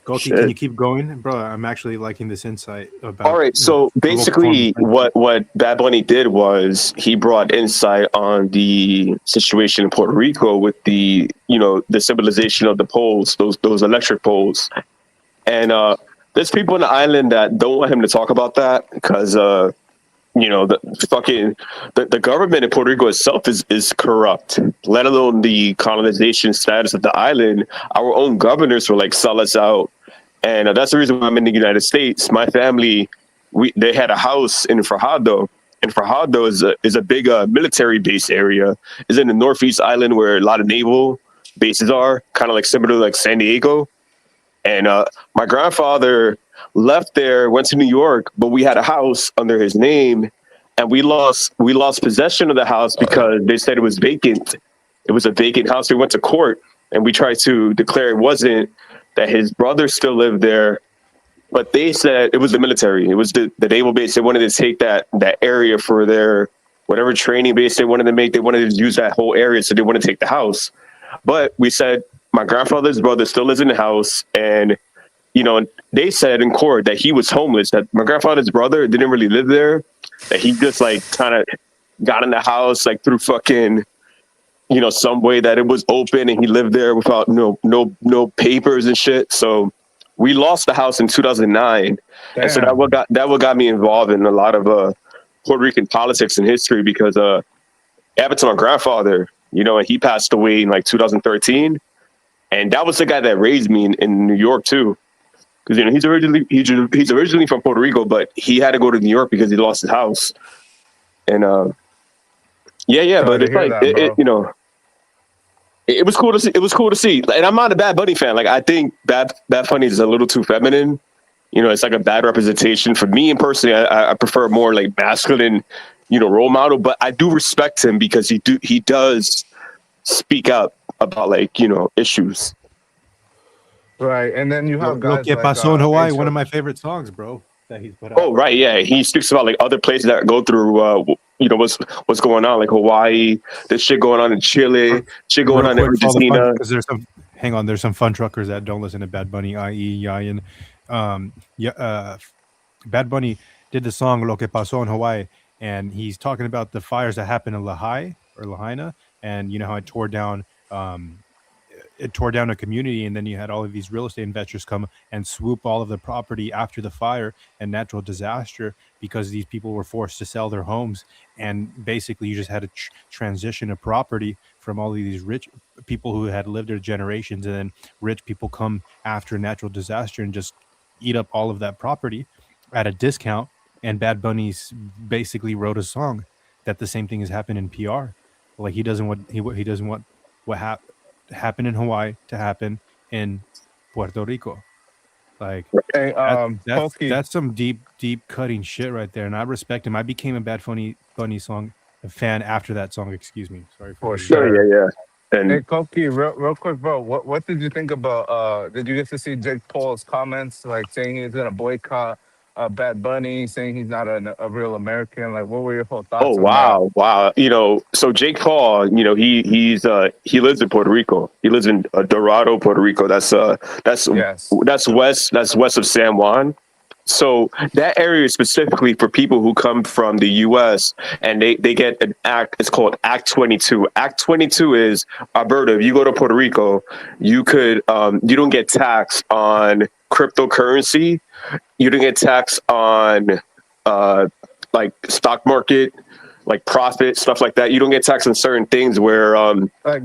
[SPEAKER 1] Goki,
[SPEAKER 5] Shit.
[SPEAKER 1] can you keep going, bro? I'm actually liking this insight about.
[SPEAKER 5] All right, so basically, what Bad Bunny did was he brought insight on the situation in Puerto Rico with the symbolization of the poles, those electric poles, and there's people in the island that don't want him to talk about that because the government in Puerto Rico itself is corrupt, let alone the colonization status of the island. Our own governors were like, sell us out. And that's the reason why I'm in the United States. My family, they had a house in Fajardo. And Fajardo is a big military base area. It's in the Northeast Island where a lot of naval bases are, kind of like similar to like San Diego. And my grandfather left there, went to New York, but we had a house under his name, and we lost possession of the house because they said it was vacant. It was a vacant house. We went to court, and we tried to declare it wasn't, that his brother still lived there. But they said it was the military. It was the naval base. They wanted to take that area for their whatever training base they wanted to make. They wanted to use that whole area, so they wanted to take the house. But we said, my grandfather's brother still lives in the house, and they said in court that he was homeless, that my grandfather's brother didn't really live there, that he just like kind of got in the house like through fucking some way that it was open, and he lived there without no papers and shit. So we lost the house in 2009. Damn. And so that what got me involved in a lot of Puerto Rican politics and history, because it happened to my grandfather, and he passed away in like 2013. And that was the guy that raised me in New York too, because he's originally from Puerto Rico, but he had to go to New York because he lost his house. And but it's like it was cool to see. It was cool to see. And I'm not a Bad Bunny fan. Like, I think Bad Bunny is a little too feminine. It's like a bad representation for me. And personally, I prefer more like masculine, role model. But I do respect him because he does speak up about like issues.
[SPEAKER 3] Right, and then you have
[SPEAKER 1] Lo
[SPEAKER 3] guys
[SPEAKER 1] que
[SPEAKER 3] like
[SPEAKER 1] pasó in Hawaii, one of my favorite songs, bro, that he's put out.
[SPEAKER 5] Oh, right, yeah. He speaks about like other places that go through what's going on, like Hawaii, there's shit going on in Chile, shit going on in Argentina.
[SPEAKER 1] Because there's some fun truckers that don't listen to Bad Bunny, i.e. Yayan. Bad Bunny did the song Lo que pasó in Hawaii, and he's talking about the fires that happened in Lahaina, and how it tore down a community, and then you had all of these real estate investors come and swoop all of the property after the fire and natural disaster, because these people were forced to sell their homes, and basically you just had to transition a property from all of these rich people who had lived there generations, and then rich people come after a natural disaster and just eat up all of that property at a discount. And Bad Bunny's basically wrote a song that the same thing has happened in PR. Like, he doesn't want what happened in Hawaii to happen in Puerto Rico. Like,
[SPEAKER 3] hey,
[SPEAKER 1] that's some deep cutting shit right there, and I respect him. I became a Bad Bunny song fan after that song. Excuse me, sorry
[SPEAKER 3] for sure.
[SPEAKER 5] Yeah. And
[SPEAKER 3] hey, Koki, real quick, bro. What did you think about? Did you get to see Jake Paul's comments, like saying he's gonna boycott Bad Bunny, saying he's not a real American? Like, what were your whole thoughts?
[SPEAKER 5] Oh,
[SPEAKER 3] on
[SPEAKER 5] wow. So Jake Paul, he lives in Puerto Rico. He lives in Dorado, Puerto Rico. That's west of San Juan. So that area is specifically for people who come from the U.S. and they get an act. It's called Act 22. Act 22 is, Alberta, if you go to Puerto Rico, you could you don't get taxed on cryptocurrency. You don't get taxed on like stock market, like profit, stuff like that. You don't get taxed on certain things where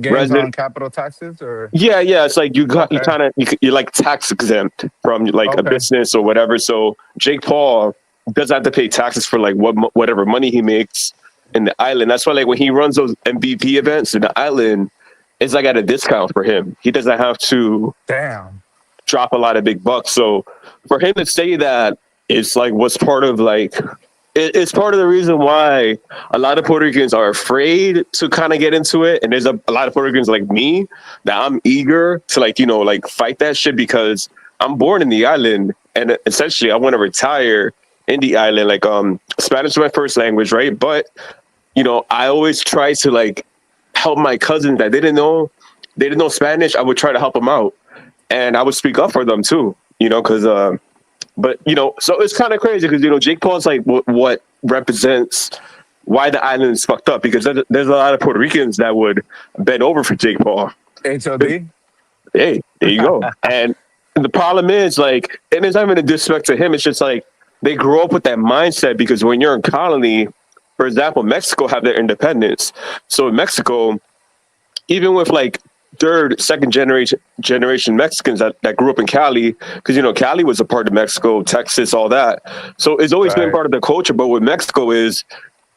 [SPEAKER 3] gains on capital taxes, or
[SPEAKER 5] it's like you're like tax exempt from like a business or whatever. So Jake Paul doesn't have to pay taxes for like whatever money he makes in the island. That's why like when he runs those MVP events in the island, it's like at a discount for him. He doesn't have to drop a lot of big bucks. So for him to say that, it's like what's part of like. It's part of the reason why a lot of Puerto Ricans are afraid to kind of get into it. And there's a lot of Puerto Ricans like me that I'm eager to like fight that shit, because I'm born in the island and essentially I want to retire in the island. Like Spanish is my first language, right? But I always try to like help my cousins that didn't know Spanish. I would try to help them out, and I would speak up for them too, because but so it's kind of crazy because Jake Paul's like what represents why the island is fucked up, because there's a lot of Puerto Ricans that would bend over for Jake Paul.
[SPEAKER 3] HOD?
[SPEAKER 5] Hey, there you go. And the problem is like, and it's not even a disrespect to him. It's just like they grow up with that mindset because when you're in colony, for example, Mexico have their independence. So in Mexico, even with like third, second generation Mexicans that grew up in Cali, because Cali was a part of Mexico, Texas, all that. So it's always been
[SPEAKER 3] Right.
[SPEAKER 5] part of the culture. But with Mexico is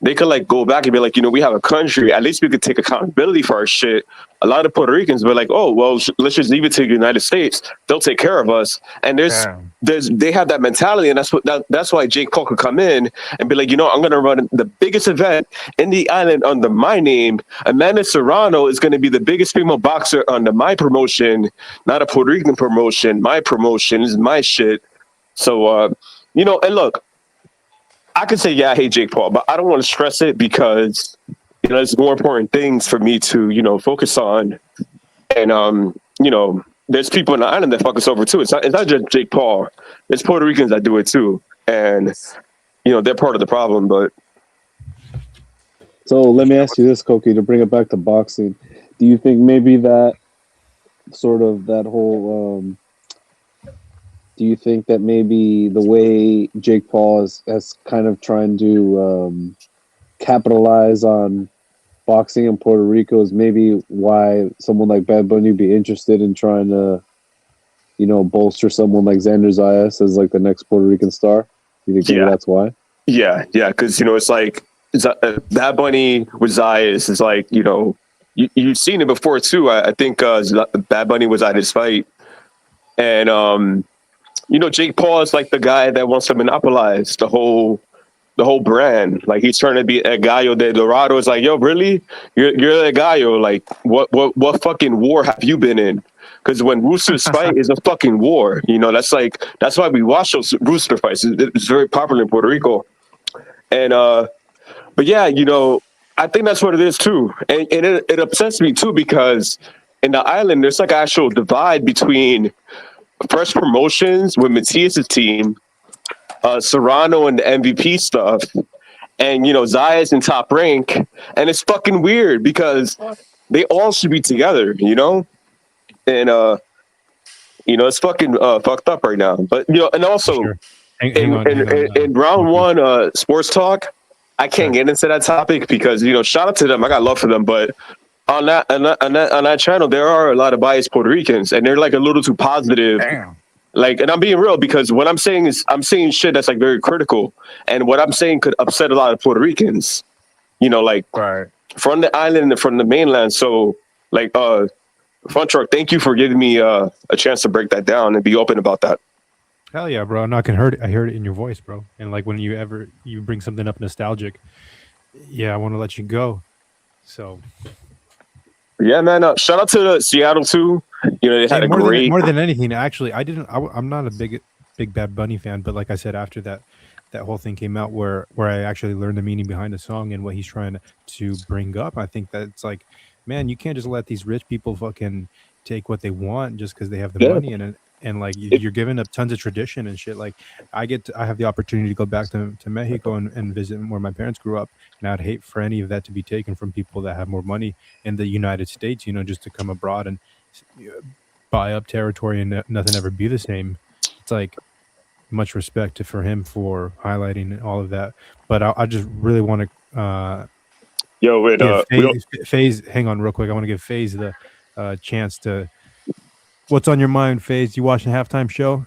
[SPEAKER 5] they could like go back and be like, we have a country. At least we could take accountability for our shit. A lot of Puerto Ricans were like, oh well, let's just leave it to the United States. They'll take care of us. And
[SPEAKER 3] Damn.
[SPEAKER 5] they have that mentality, and that's why Jake Paul could come in and be like, I'm gonna run the biggest event in the island under my name. Amanda Serrano is gonna be the biggest female boxer under my promotion, not a Puerto Rican promotion. My promotion is my shit. So and look, I could say, yeah, I hate Jake Paul, but I don't want to stress it because, there's more important things for me to, focus on. And, there's people in the island that fuck us over too. It's not just Jake Paul. There's Puerto Ricans that do it too. And, they're part of the problem, but.
[SPEAKER 2] So let me ask you this, Koki, to bring it back to boxing. Do you think maybe that sort of that whole do you think that maybe the way Jake Paul has kind of trying to capitalize on boxing in Puerto Rico is maybe why someone like Bad Bunny would be interested in trying to, bolster someone like Xander Zayas as like the next Puerto Rican star? You think maybe that's why?
[SPEAKER 5] Yeah, because, it's like Bad Bunny with Zayas is like, you've seen it before too. I think Bad Bunny was at his fight. And, Jake Paul is like the guy that wants to monopolize the whole brand. Like he's trying to be a Gallo de Dorado. It's like, yo, really? You're a Gallo. Like what fucking war have you been in? Because when roosters fight is a fucking war. That's why we watch those rooster fights. It's very popular in Puerto Rico. And but yeah, I think that's what it is too. And it upsets me too because in the island there's like an actual divide between fresh promotions with Matias's team, Serrano and the MVP stuff, and Zayas in Top Rank, and it's fucking weird because they all should be together, and it's fucking fucked up right now. But and also
[SPEAKER 1] Sure. Hang on,
[SPEAKER 5] in round one, sports talk, I can't get into that topic because shout out to them, I got love for them, but on that channel there are a lot of biased Puerto Ricans, and they're like a little too positive.
[SPEAKER 3] Damn.
[SPEAKER 5] Like, and I'm being real because what I'm saying is I'm saying shit that's like very critical, and what I'm saying could upset a lot of Puerto Ricans, like
[SPEAKER 3] Right.
[SPEAKER 5] from the island and from the mainland. So, like, Front Truck, thank you for giving me a chance to break that down and be open about that.
[SPEAKER 1] Hell yeah, bro! I'm not gonna hurt it. I heard it in your voice, bro. And like when you bring something up nostalgic, yeah, I want to let you go. So
[SPEAKER 5] yeah, man. Shout out to Seattle too. They had a great.
[SPEAKER 1] More than anything, actually, I'm not a big Bad Bunny fan, but like I said, after that whole thing came out, where I actually learned the meaning behind the song and what he's trying to bring up, I think that it's like, man, you can't just let these rich people fucking take what they want just because they have the money and like you're giving up tons of tradition and shit. Like I have the opportunity to go back to Mexico and visit where my parents grew up, and I'd hate for any of that to be taken from people that have more money in the United States, just to come abroad and buy up territory and nothing ever be the same. It's like much respect for him for highlighting all of that, but I just really want to FaZe, hang on real quick. I want to give FaZe the chance to. What's on your mind, FaZe? You watching the halftime show?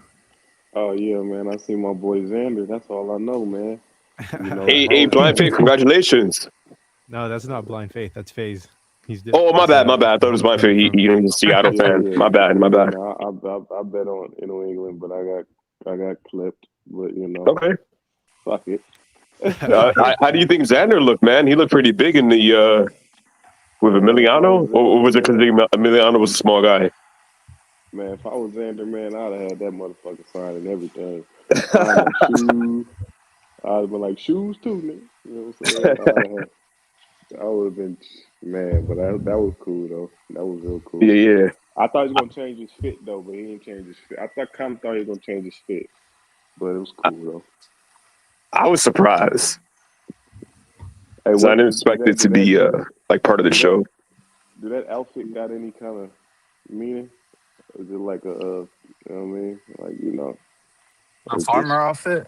[SPEAKER 6] Oh yeah, man. I see my boy Xander. That's all I know, man.
[SPEAKER 5] Hey, Blind Faith, congratulations.
[SPEAKER 1] No, that's not Blind Faith. That's FaZe.
[SPEAKER 5] Oh, my bad. I thought it was Blind Faith. He's a Seattle fan.
[SPEAKER 6] Yeah.
[SPEAKER 5] My bad.
[SPEAKER 6] I bet on New England, but I got clipped. But
[SPEAKER 5] Okay.
[SPEAKER 6] Fuck it.
[SPEAKER 5] How do you think Xander looked, man? He looked pretty big in the with Emiliano, or was it because Emiliano was a small guy?
[SPEAKER 6] Man, if I was Xander, man, I'd have had that motherfucker sign and everything. Shoes. I'd have been like, shoes too, nigga. You know what I'm saying? I would have been, man, but that was cool, though. That was real cool.
[SPEAKER 5] Yeah.
[SPEAKER 6] I thought he was going to change his fit, though, but he didn't change his fit. I kind of thought he was going to change his fit, but it was cool, though.
[SPEAKER 5] I was surprised. Hey, I didn't expect it to be like part of the show.
[SPEAKER 6] Did that outfit got any kind of meaning? Or is it like a, you know what I mean? Like,
[SPEAKER 3] A farmer outfit?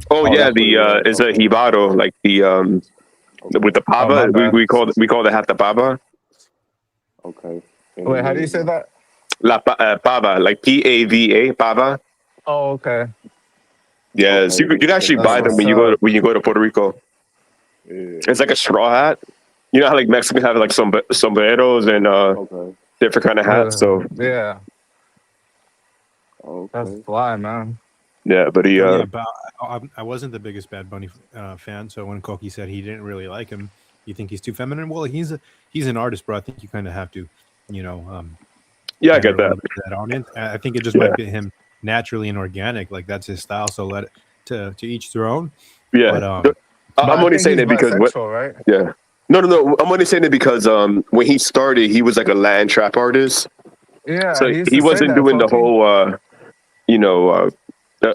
[SPEAKER 5] Oh, yeah,
[SPEAKER 6] that's what it was.
[SPEAKER 5] it's a
[SPEAKER 6] Okay.
[SPEAKER 5] hibaro, like with the
[SPEAKER 3] Oh, my
[SPEAKER 5] pava.
[SPEAKER 3] bad.
[SPEAKER 5] We call the half the pava.
[SPEAKER 6] Okay. And
[SPEAKER 3] Wait, how do you
[SPEAKER 6] then,
[SPEAKER 3] say that?
[SPEAKER 5] Pava, like PAVA, pava.
[SPEAKER 3] Oh, okay.
[SPEAKER 5] Yeah, so
[SPEAKER 6] okay,
[SPEAKER 5] you can actually
[SPEAKER 3] That's
[SPEAKER 5] buy them
[SPEAKER 3] what's up.
[SPEAKER 5] when you go to Puerto Rico.
[SPEAKER 6] yeah.
[SPEAKER 5] It's like a straw hat. You know how like Mexicans have like some sombreros and
[SPEAKER 6] Okay.
[SPEAKER 5] different kind of hats. So
[SPEAKER 3] Yeah, that's
[SPEAKER 6] Okay.
[SPEAKER 3] fly, man.
[SPEAKER 5] yeah, but he
[SPEAKER 1] Oh yeah, but I wasn't the biggest Bad Bunny fan. So when Koki said he didn't really like him, you think he's too feminine? Well, he's an artist, bro. I think you kind of have to, you know,
[SPEAKER 5] yeah, I
[SPEAKER 1] pander
[SPEAKER 5] get
[SPEAKER 1] a
[SPEAKER 5] that.
[SPEAKER 1] little bit to that audience. I think it just
[SPEAKER 5] Yeah,
[SPEAKER 1] might be him naturally and organic, like that's his style. So let it to each their own.
[SPEAKER 5] yeah.
[SPEAKER 1] But
[SPEAKER 3] But
[SPEAKER 5] I'm
[SPEAKER 3] I
[SPEAKER 5] only
[SPEAKER 3] think
[SPEAKER 5] saying
[SPEAKER 3] he's
[SPEAKER 5] it because what?
[SPEAKER 3] bisexual, right?
[SPEAKER 5] Yeah. No. I'm only saying it because when he started, he was like a Latin trap artist,
[SPEAKER 3] Yeah,
[SPEAKER 5] so
[SPEAKER 3] he used
[SPEAKER 5] he
[SPEAKER 3] to say
[SPEAKER 5] wasn't
[SPEAKER 3] that,
[SPEAKER 5] doing the
[SPEAKER 3] Funky.
[SPEAKER 5] whole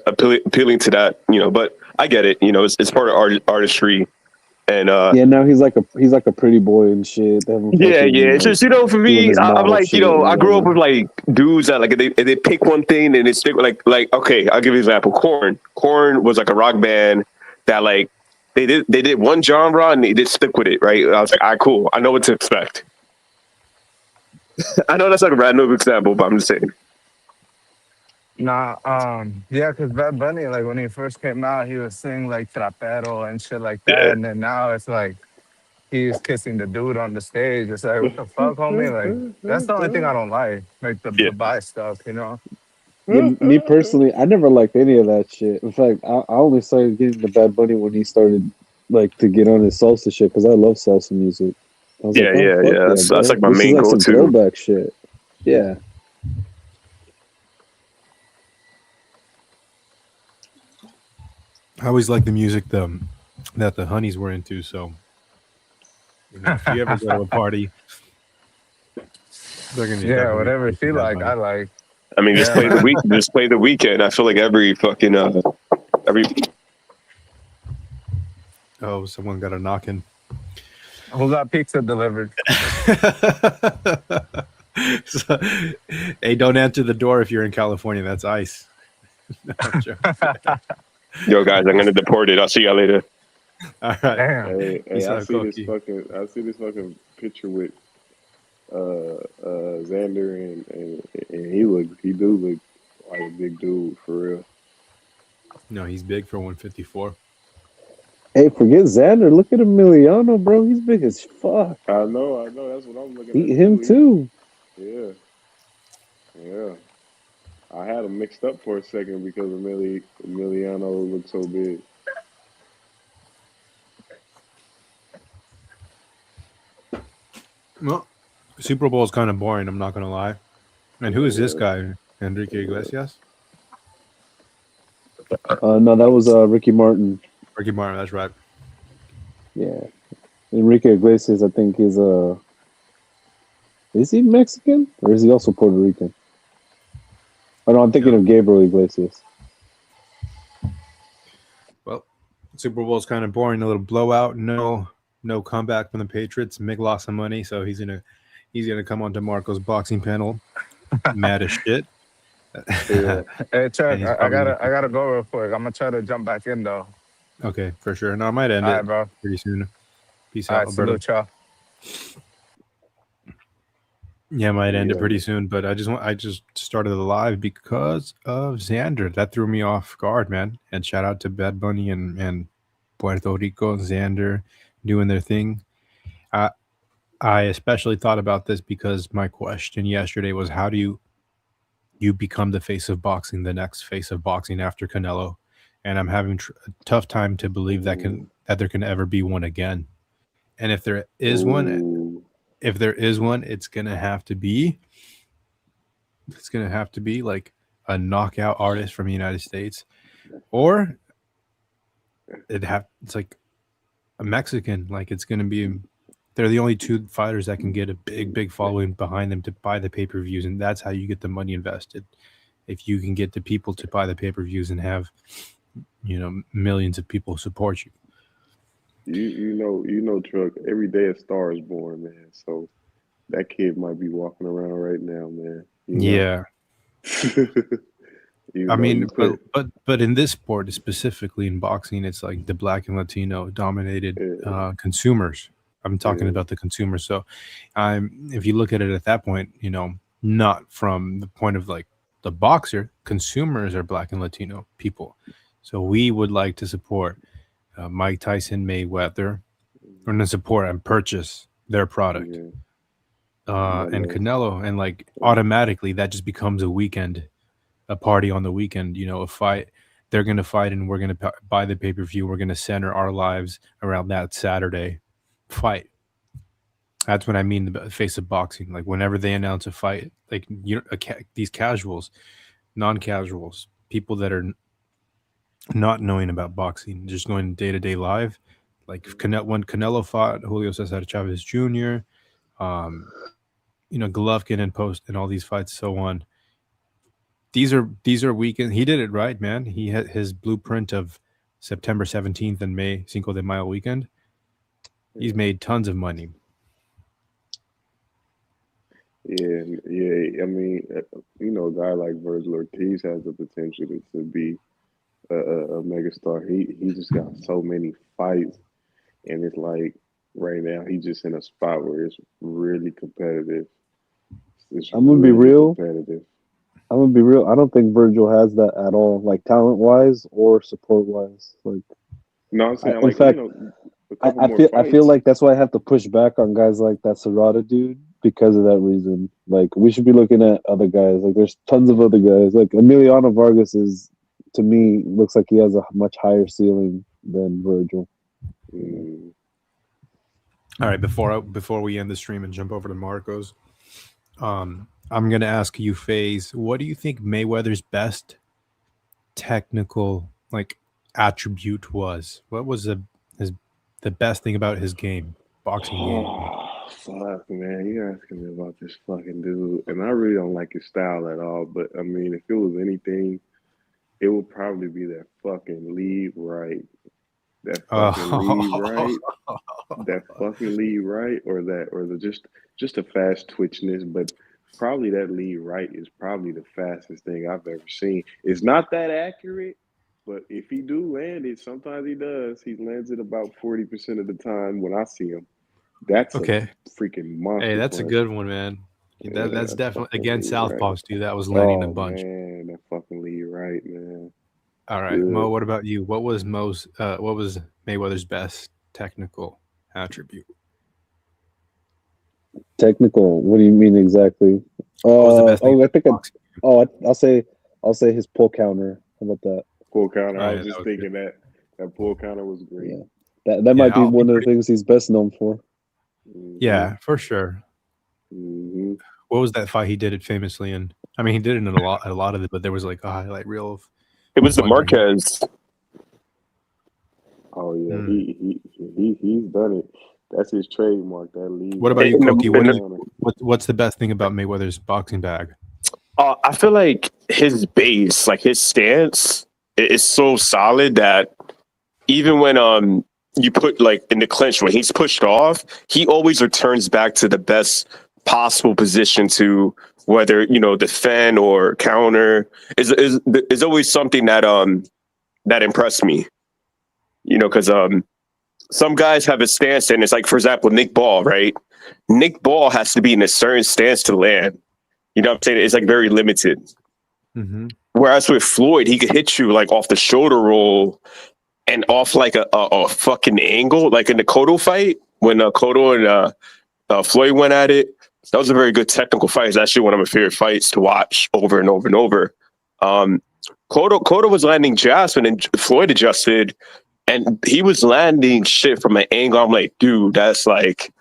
[SPEAKER 5] appealing to that, But I get it, it's part of artistry, and
[SPEAKER 2] Yeah, now he's like a pretty boy and shit. They have him
[SPEAKER 5] yeah,
[SPEAKER 2] fucking
[SPEAKER 5] it's
[SPEAKER 2] like
[SPEAKER 5] just for
[SPEAKER 2] doing
[SPEAKER 5] me,
[SPEAKER 2] his
[SPEAKER 5] I'm
[SPEAKER 2] model
[SPEAKER 5] like,
[SPEAKER 2] shit or
[SPEAKER 5] I grew up
[SPEAKER 2] whatever.
[SPEAKER 5] with like dudes that like they pick one thing and they stick with like okay, I'll give you an example. Corn was like a rock band that like they did one genre and they did stick with it, right? I was like, all right, cool, I know what to expect. I know that's like a random example, but I'm just saying.
[SPEAKER 3] Nah, yeah, because Bad Bunny, like when he first came out, he was singing like trapero and shit like that,
[SPEAKER 5] Yeah,
[SPEAKER 3] and then now it's like he's kissing the dude on the stage. It's like, what the fuck, homie? Like, that's the only thing I don't like
[SPEAKER 5] yeah,
[SPEAKER 3] the bi stuff, you know?
[SPEAKER 2] Yeah, me personally, I never liked any of that shit. In fact, I only started getting the Bad Bunny when he started like to get on his salsa shit because I love salsa music. I was like, oh fuck yeah,
[SPEAKER 5] That's
[SPEAKER 2] bro,
[SPEAKER 5] like my
[SPEAKER 2] this is
[SPEAKER 5] main
[SPEAKER 2] like some
[SPEAKER 5] go-to.
[SPEAKER 2] throwback shit. Yeah,
[SPEAKER 1] I always like the music that the honeys were into. So if you ever go to a party, they're gonna
[SPEAKER 3] Yeah,
[SPEAKER 1] definitely
[SPEAKER 3] whatever
[SPEAKER 1] play some
[SPEAKER 3] she
[SPEAKER 1] Bad
[SPEAKER 3] like, I
[SPEAKER 1] Bunny.
[SPEAKER 3] like.
[SPEAKER 5] I mean,
[SPEAKER 3] Yeah, man.
[SPEAKER 5] just play the weekend. I feel like every fucking every
[SPEAKER 1] Oh, someone got a knocking.
[SPEAKER 3] Who got pizza delivered?
[SPEAKER 1] So, hey, don't answer the door if you're in California. That's ICE. No, I'm joking.
[SPEAKER 5] yo guys, I'm gonna deport it. I'll see y'all later.
[SPEAKER 1] All right.
[SPEAKER 3] Damn.
[SPEAKER 6] Hey,
[SPEAKER 1] Peace out, Koki.
[SPEAKER 6] I see this fucking picture with Xander and he do look like a big dude for real.
[SPEAKER 1] No, he's big for 154.
[SPEAKER 2] hey, forget Xander. Look at Emiliano, bro. He's big as fuck.
[SPEAKER 6] I know, that's what I'm looking
[SPEAKER 2] Eat
[SPEAKER 6] at
[SPEAKER 2] him
[SPEAKER 6] too.
[SPEAKER 2] too.
[SPEAKER 6] Yeah, yeah. I had him mixed up for a second because Emiliano looked so big.
[SPEAKER 1] Well, Super Bowl is kind of boring. I'm not gonna lie. And who is this guy? Enrique Iglesias?
[SPEAKER 2] No, that was Ricky Martin.
[SPEAKER 1] Ricky Martin. That's right.
[SPEAKER 2] Yeah, Enrique Iglesias. I think is he Mexican or is he also Puerto Rican? Oh no, I'm thinking of Gabriel Iglesias.
[SPEAKER 1] Well, Super Bowl is kind of boring. A little blowout. No comeback from the Patriots. Mick lost some money, so he's gonna come onto Marco's boxing panel, mad as shit.
[SPEAKER 6] Yeah.
[SPEAKER 3] Hey, Chuck,
[SPEAKER 1] And he's
[SPEAKER 3] I
[SPEAKER 1] probably
[SPEAKER 3] gotta, I gotta go real quick. I'm gonna try to jump back in though.
[SPEAKER 1] okay for sure. No, I might end
[SPEAKER 3] All
[SPEAKER 1] it
[SPEAKER 3] right, bro.
[SPEAKER 1] pretty soon. Peace
[SPEAKER 3] All
[SPEAKER 1] out,
[SPEAKER 3] right,
[SPEAKER 1] Alberto.
[SPEAKER 3] salute y'all.
[SPEAKER 1] Yeah, I might end it
[SPEAKER 6] Yeah.
[SPEAKER 1] pretty soon. But I just started the live because of Xander. That threw me off guard, man. And shout out to Bad Bunny and Puerto Rico, Xander doing their thing. I especially thought about this because my question yesterday was, how do you become the face of boxing, the next face of boxing after Canelo? And I'm having a tough time to believe that there can ever be one again. And if there is one,
[SPEAKER 6] Ooh.
[SPEAKER 1] it's gonna have to be like a knockout artist from the United States, or it's like a Mexican. Like it's gonna be. They're the only two fighters that can get a big following behind them to buy the pay-per-views, and that's how you get the money invested. If you can get the people to buy the pay-per-views and have, millions of people support you.
[SPEAKER 6] You know, Truck. Every day a star is born, man. So that kid might be walking around right now, man. You know.
[SPEAKER 1] Yeah.
[SPEAKER 6] Even
[SPEAKER 1] I
[SPEAKER 6] though you
[SPEAKER 1] mean,
[SPEAKER 6] put,
[SPEAKER 1] but in this sport, specifically in boxing, it's like the Black and Latino dominated consumers. I'm talking
[SPEAKER 6] yeah,
[SPEAKER 1] about the consumers. So, if you look at it at that point, not from the point of like the boxer, consumers are Black and Latino people. So we would like to support Mike Tyson, Mayweather, or to support and purchase their product,
[SPEAKER 6] yeah,
[SPEAKER 1] and
[SPEAKER 6] but
[SPEAKER 1] Canelo, and like automatically that just becomes a party on the weekend, a fight. They're going to fight and we're going to buy the pay-per-view. We're going to center our lives around that Saturday fight. That's what I mean, the face of boxing. Like whenever they announce a fight, like these casuals, non-casuals, people that are not knowing about boxing, just going day-to-day live. Like when Canelo fought Julio Cesar Chavez Jr., Golovkin and Post and all these fights, so on. These are weekend. He did it right, man. He had his blueprint of September 17th and May Cinco de Mayo weekend. He's made tons of money.
[SPEAKER 6] yeah, yeah. I mean, a guy like Virgil Ortiz has the potential to be a megastar. He just got so many fights, and it's like right now he's just in a spot where it's really competitive. It's
[SPEAKER 2] I'm gonna be
[SPEAKER 6] really
[SPEAKER 2] real.
[SPEAKER 6] competitive.
[SPEAKER 2] I'm gonna be real. I don't think Virgil has that at all, like talent wise or support wise. Like,
[SPEAKER 6] No, I'm saying
[SPEAKER 2] in
[SPEAKER 6] like
[SPEAKER 2] fact,
[SPEAKER 6] a couple
[SPEAKER 2] I
[SPEAKER 6] more
[SPEAKER 2] feel
[SPEAKER 6] fights.
[SPEAKER 2] like that's why I have to push back on guys like that Serrata dude because of that reason. Like, we should be looking at other guys. Like, there's tons of other guys. Like Emiliano Vargas is, to me, looks like he has a much higher ceiling than Virgil.
[SPEAKER 6] Mm.
[SPEAKER 1] All right, before we end the stream and jump over to Marcos, I'm gonna ask you, FaZe, what do you think Mayweather's best technical attribute was? What was the best thing about his game, boxing game?
[SPEAKER 6] Oh, fuck, man. You're asking me about this fucking dude. And I really don't like his style at all. But, I mean, if it was anything, it would probably be that fucking lead right. That fucking lead right. That fucking lead right. Or just a fast twitchness. But probably that lead right is probably the fastest thing I've ever seen. It's not that accurate. But if he do land it, sometimes he does. He lands it about 40% of the time when I see him. That's
[SPEAKER 1] Okay.
[SPEAKER 6] a freaking monster.
[SPEAKER 1] Hey, that's a
[SPEAKER 6] punch.
[SPEAKER 1] good one, man.
[SPEAKER 6] Yeah,
[SPEAKER 1] That's definitely
[SPEAKER 6] fucking
[SPEAKER 1] against
[SPEAKER 6] lead right.
[SPEAKER 1] Southpaws too. That was landing a bunch.
[SPEAKER 6] Man, that fucking lead right, man.
[SPEAKER 1] All right,
[SPEAKER 6] Good.
[SPEAKER 1] Mo. What about you? What was Mayweather's best technical attribute?
[SPEAKER 2] Technical? What do you mean exactly?
[SPEAKER 1] What was the best thing?
[SPEAKER 2] I think. I'll say his pull counter. How about that?
[SPEAKER 6] Pull counter.
[SPEAKER 1] Oh,
[SPEAKER 6] I
[SPEAKER 1] yeah,
[SPEAKER 6] was just
[SPEAKER 1] that was
[SPEAKER 6] thinking that pull counter was great.
[SPEAKER 2] Yeah. That might be one of the things he's best known for.
[SPEAKER 6] Mm-hmm.
[SPEAKER 1] Yeah, for sure.
[SPEAKER 6] Mm-hmm.
[SPEAKER 1] What was that fight he did it famously in? I mean, he did it in a lot of it, but there was like a highlight reel of.
[SPEAKER 5] It was the Marquez.
[SPEAKER 6] Oh yeah, he's done it. That's his trademark. That lead.
[SPEAKER 1] What about you, Koki? What's the best thing about Mayweather's boxing bag?
[SPEAKER 5] I feel like his base, like his stance, is so solid that even when you put like in the clinch when he's pushed off, he always returns back to the best possible position to whether defend or counter. Is always something that impressed me. Because some guys have a stance and it's like, for example, Nick Ball, right? Nick Ball has to be in a certain stance to land. You know what I'm saying? It's like very limited.
[SPEAKER 1] Mm-hmm.
[SPEAKER 5] Whereas with Floyd, he could hit you like off the shoulder roll and off like a fucking angle, like in the Cotto fight when Cotto and Floyd went at it. That was a very good technical fight. It's actually one of my favorite fights to watch over and over and over. Cotto was landing jabs and Floyd adjusted, and he was landing shit from an angle. I'm like, dude, that's like.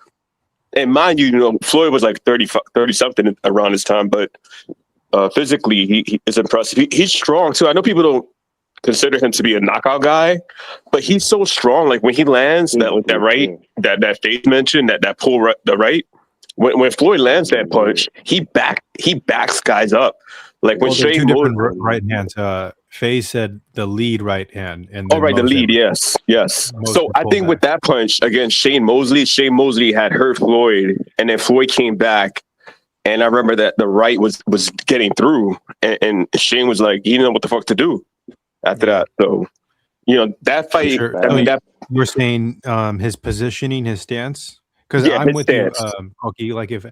[SPEAKER 5] And mind you, Floyd was like 30 something around this time, but physically he is impressive. He's strong too. I know people don't consider him to be a knockout guy, but he's so strong. Like when he lands that right, that Faith mentioned, that pull right, the right. When Floyd lands that punch, he backs guys up. Like when Shane
[SPEAKER 1] two different right hands. FaZe said the lead right hand, and
[SPEAKER 5] the lead, yes. So I think with that punch against Shane Mosley had hurt Floyd, and then Floyd came back And I remember that the right was getting through, and Shane was like, he didn't know what the fuck to do after that. So, that fight.
[SPEAKER 1] Sure.
[SPEAKER 5] I mean, that
[SPEAKER 1] We're saying his positioning, his stance. Because
[SPEAKER 5] Yeah,
[SPEAKER 1] I'm
[SPEAKER 5] his
[SPEAKER 1] with
[SPEAKER 5] stance.
[SPEAKER 1] you, Koki. Like if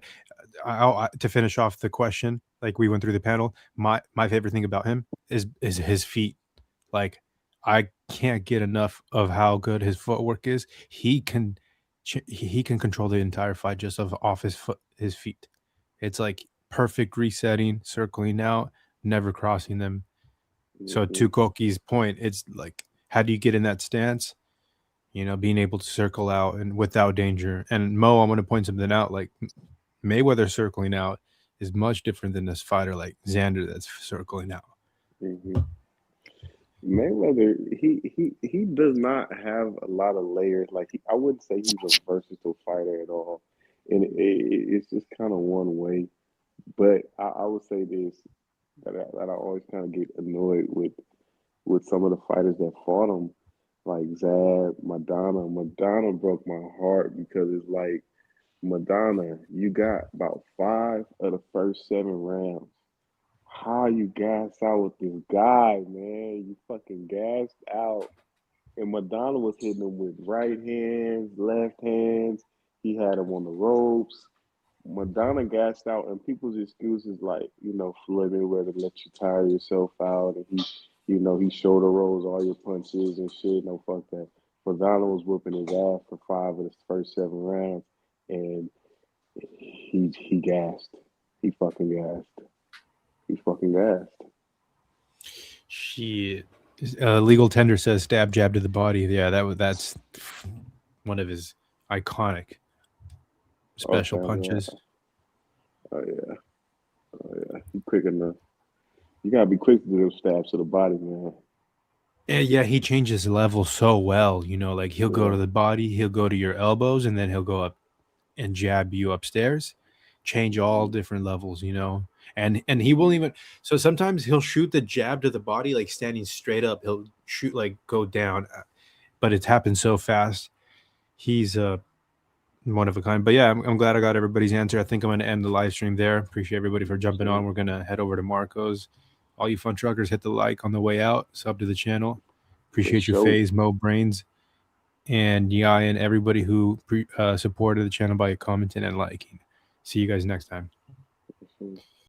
[SPEAKER 1] to finish off the question, like we went through the panel, my favorite thing about him is his feet. Like I can't get enough of how good his footwork is. He can control the entire fight just off his feet. It's like perfect resetting, circling out, never crossing them. So to Koki's point, it's like, how do you get in that stance? Being able to circle out and without danger. And Mo, I'm going to point something out. Like Mayweather circling out is much different than this fighter like Xander that's circling out.
[SPEAKER 6] Mm-hmm. Mayweather, he does not have a lot of layers. Like I wouldn't say he's a versatile fighter at all, and it's just kind of one way. But I would say this that I always kind of get annoyed with some of the fighters that fought him, like Zab, Madonna. Madonna broke my heart because it's like, Madonna, you got about 5 of the first 7 rounds. How you gassed out with this guy, man? You fucking gassed out. And Madonna was hitting him with right hands, left hands. He had him on the ropes. Madonna gassed out, and people's excuses like, Floyd Mayweather let you tire yourself out, and he shoulder rolls all your punches and shit. No, fuck that. Madonna was whooping his ass for 5 of the first 7 rounds, and he gassed. He fucking gassed. He's fucking gassed.
[SPEAKER 1] Shit. Legal Tender says stab jab to the body. Yeah, that's one of his iconic special punches.
[SPEAKER 6] Oh yeah. He quick enough. You gotta be quick to do those stabs to the body, man.
[SPEAKER 1] Yeah, he changes level so well. Like he'll go to the body, he'll go to your elbows, and then he'll go up and jab you upstairs. Change all different levels, and he won't even. So sometimes he'll shoot the jab to the body, like standing straight up. He'll shoot like go down, but it's happened so fast. He's one of a kind. But yeah, I'm glad I got everybody's answer. I think I'm going to end the live stream there. Appreciate everybody for jumping on. We're going to head over to Marco's. All you fun truckers, hit the like on the way out. Sub to the channel. Appreciate you, FaZe, Mo, Brains, and and everybody who supported the channel by commenting and liking. See you guys next time.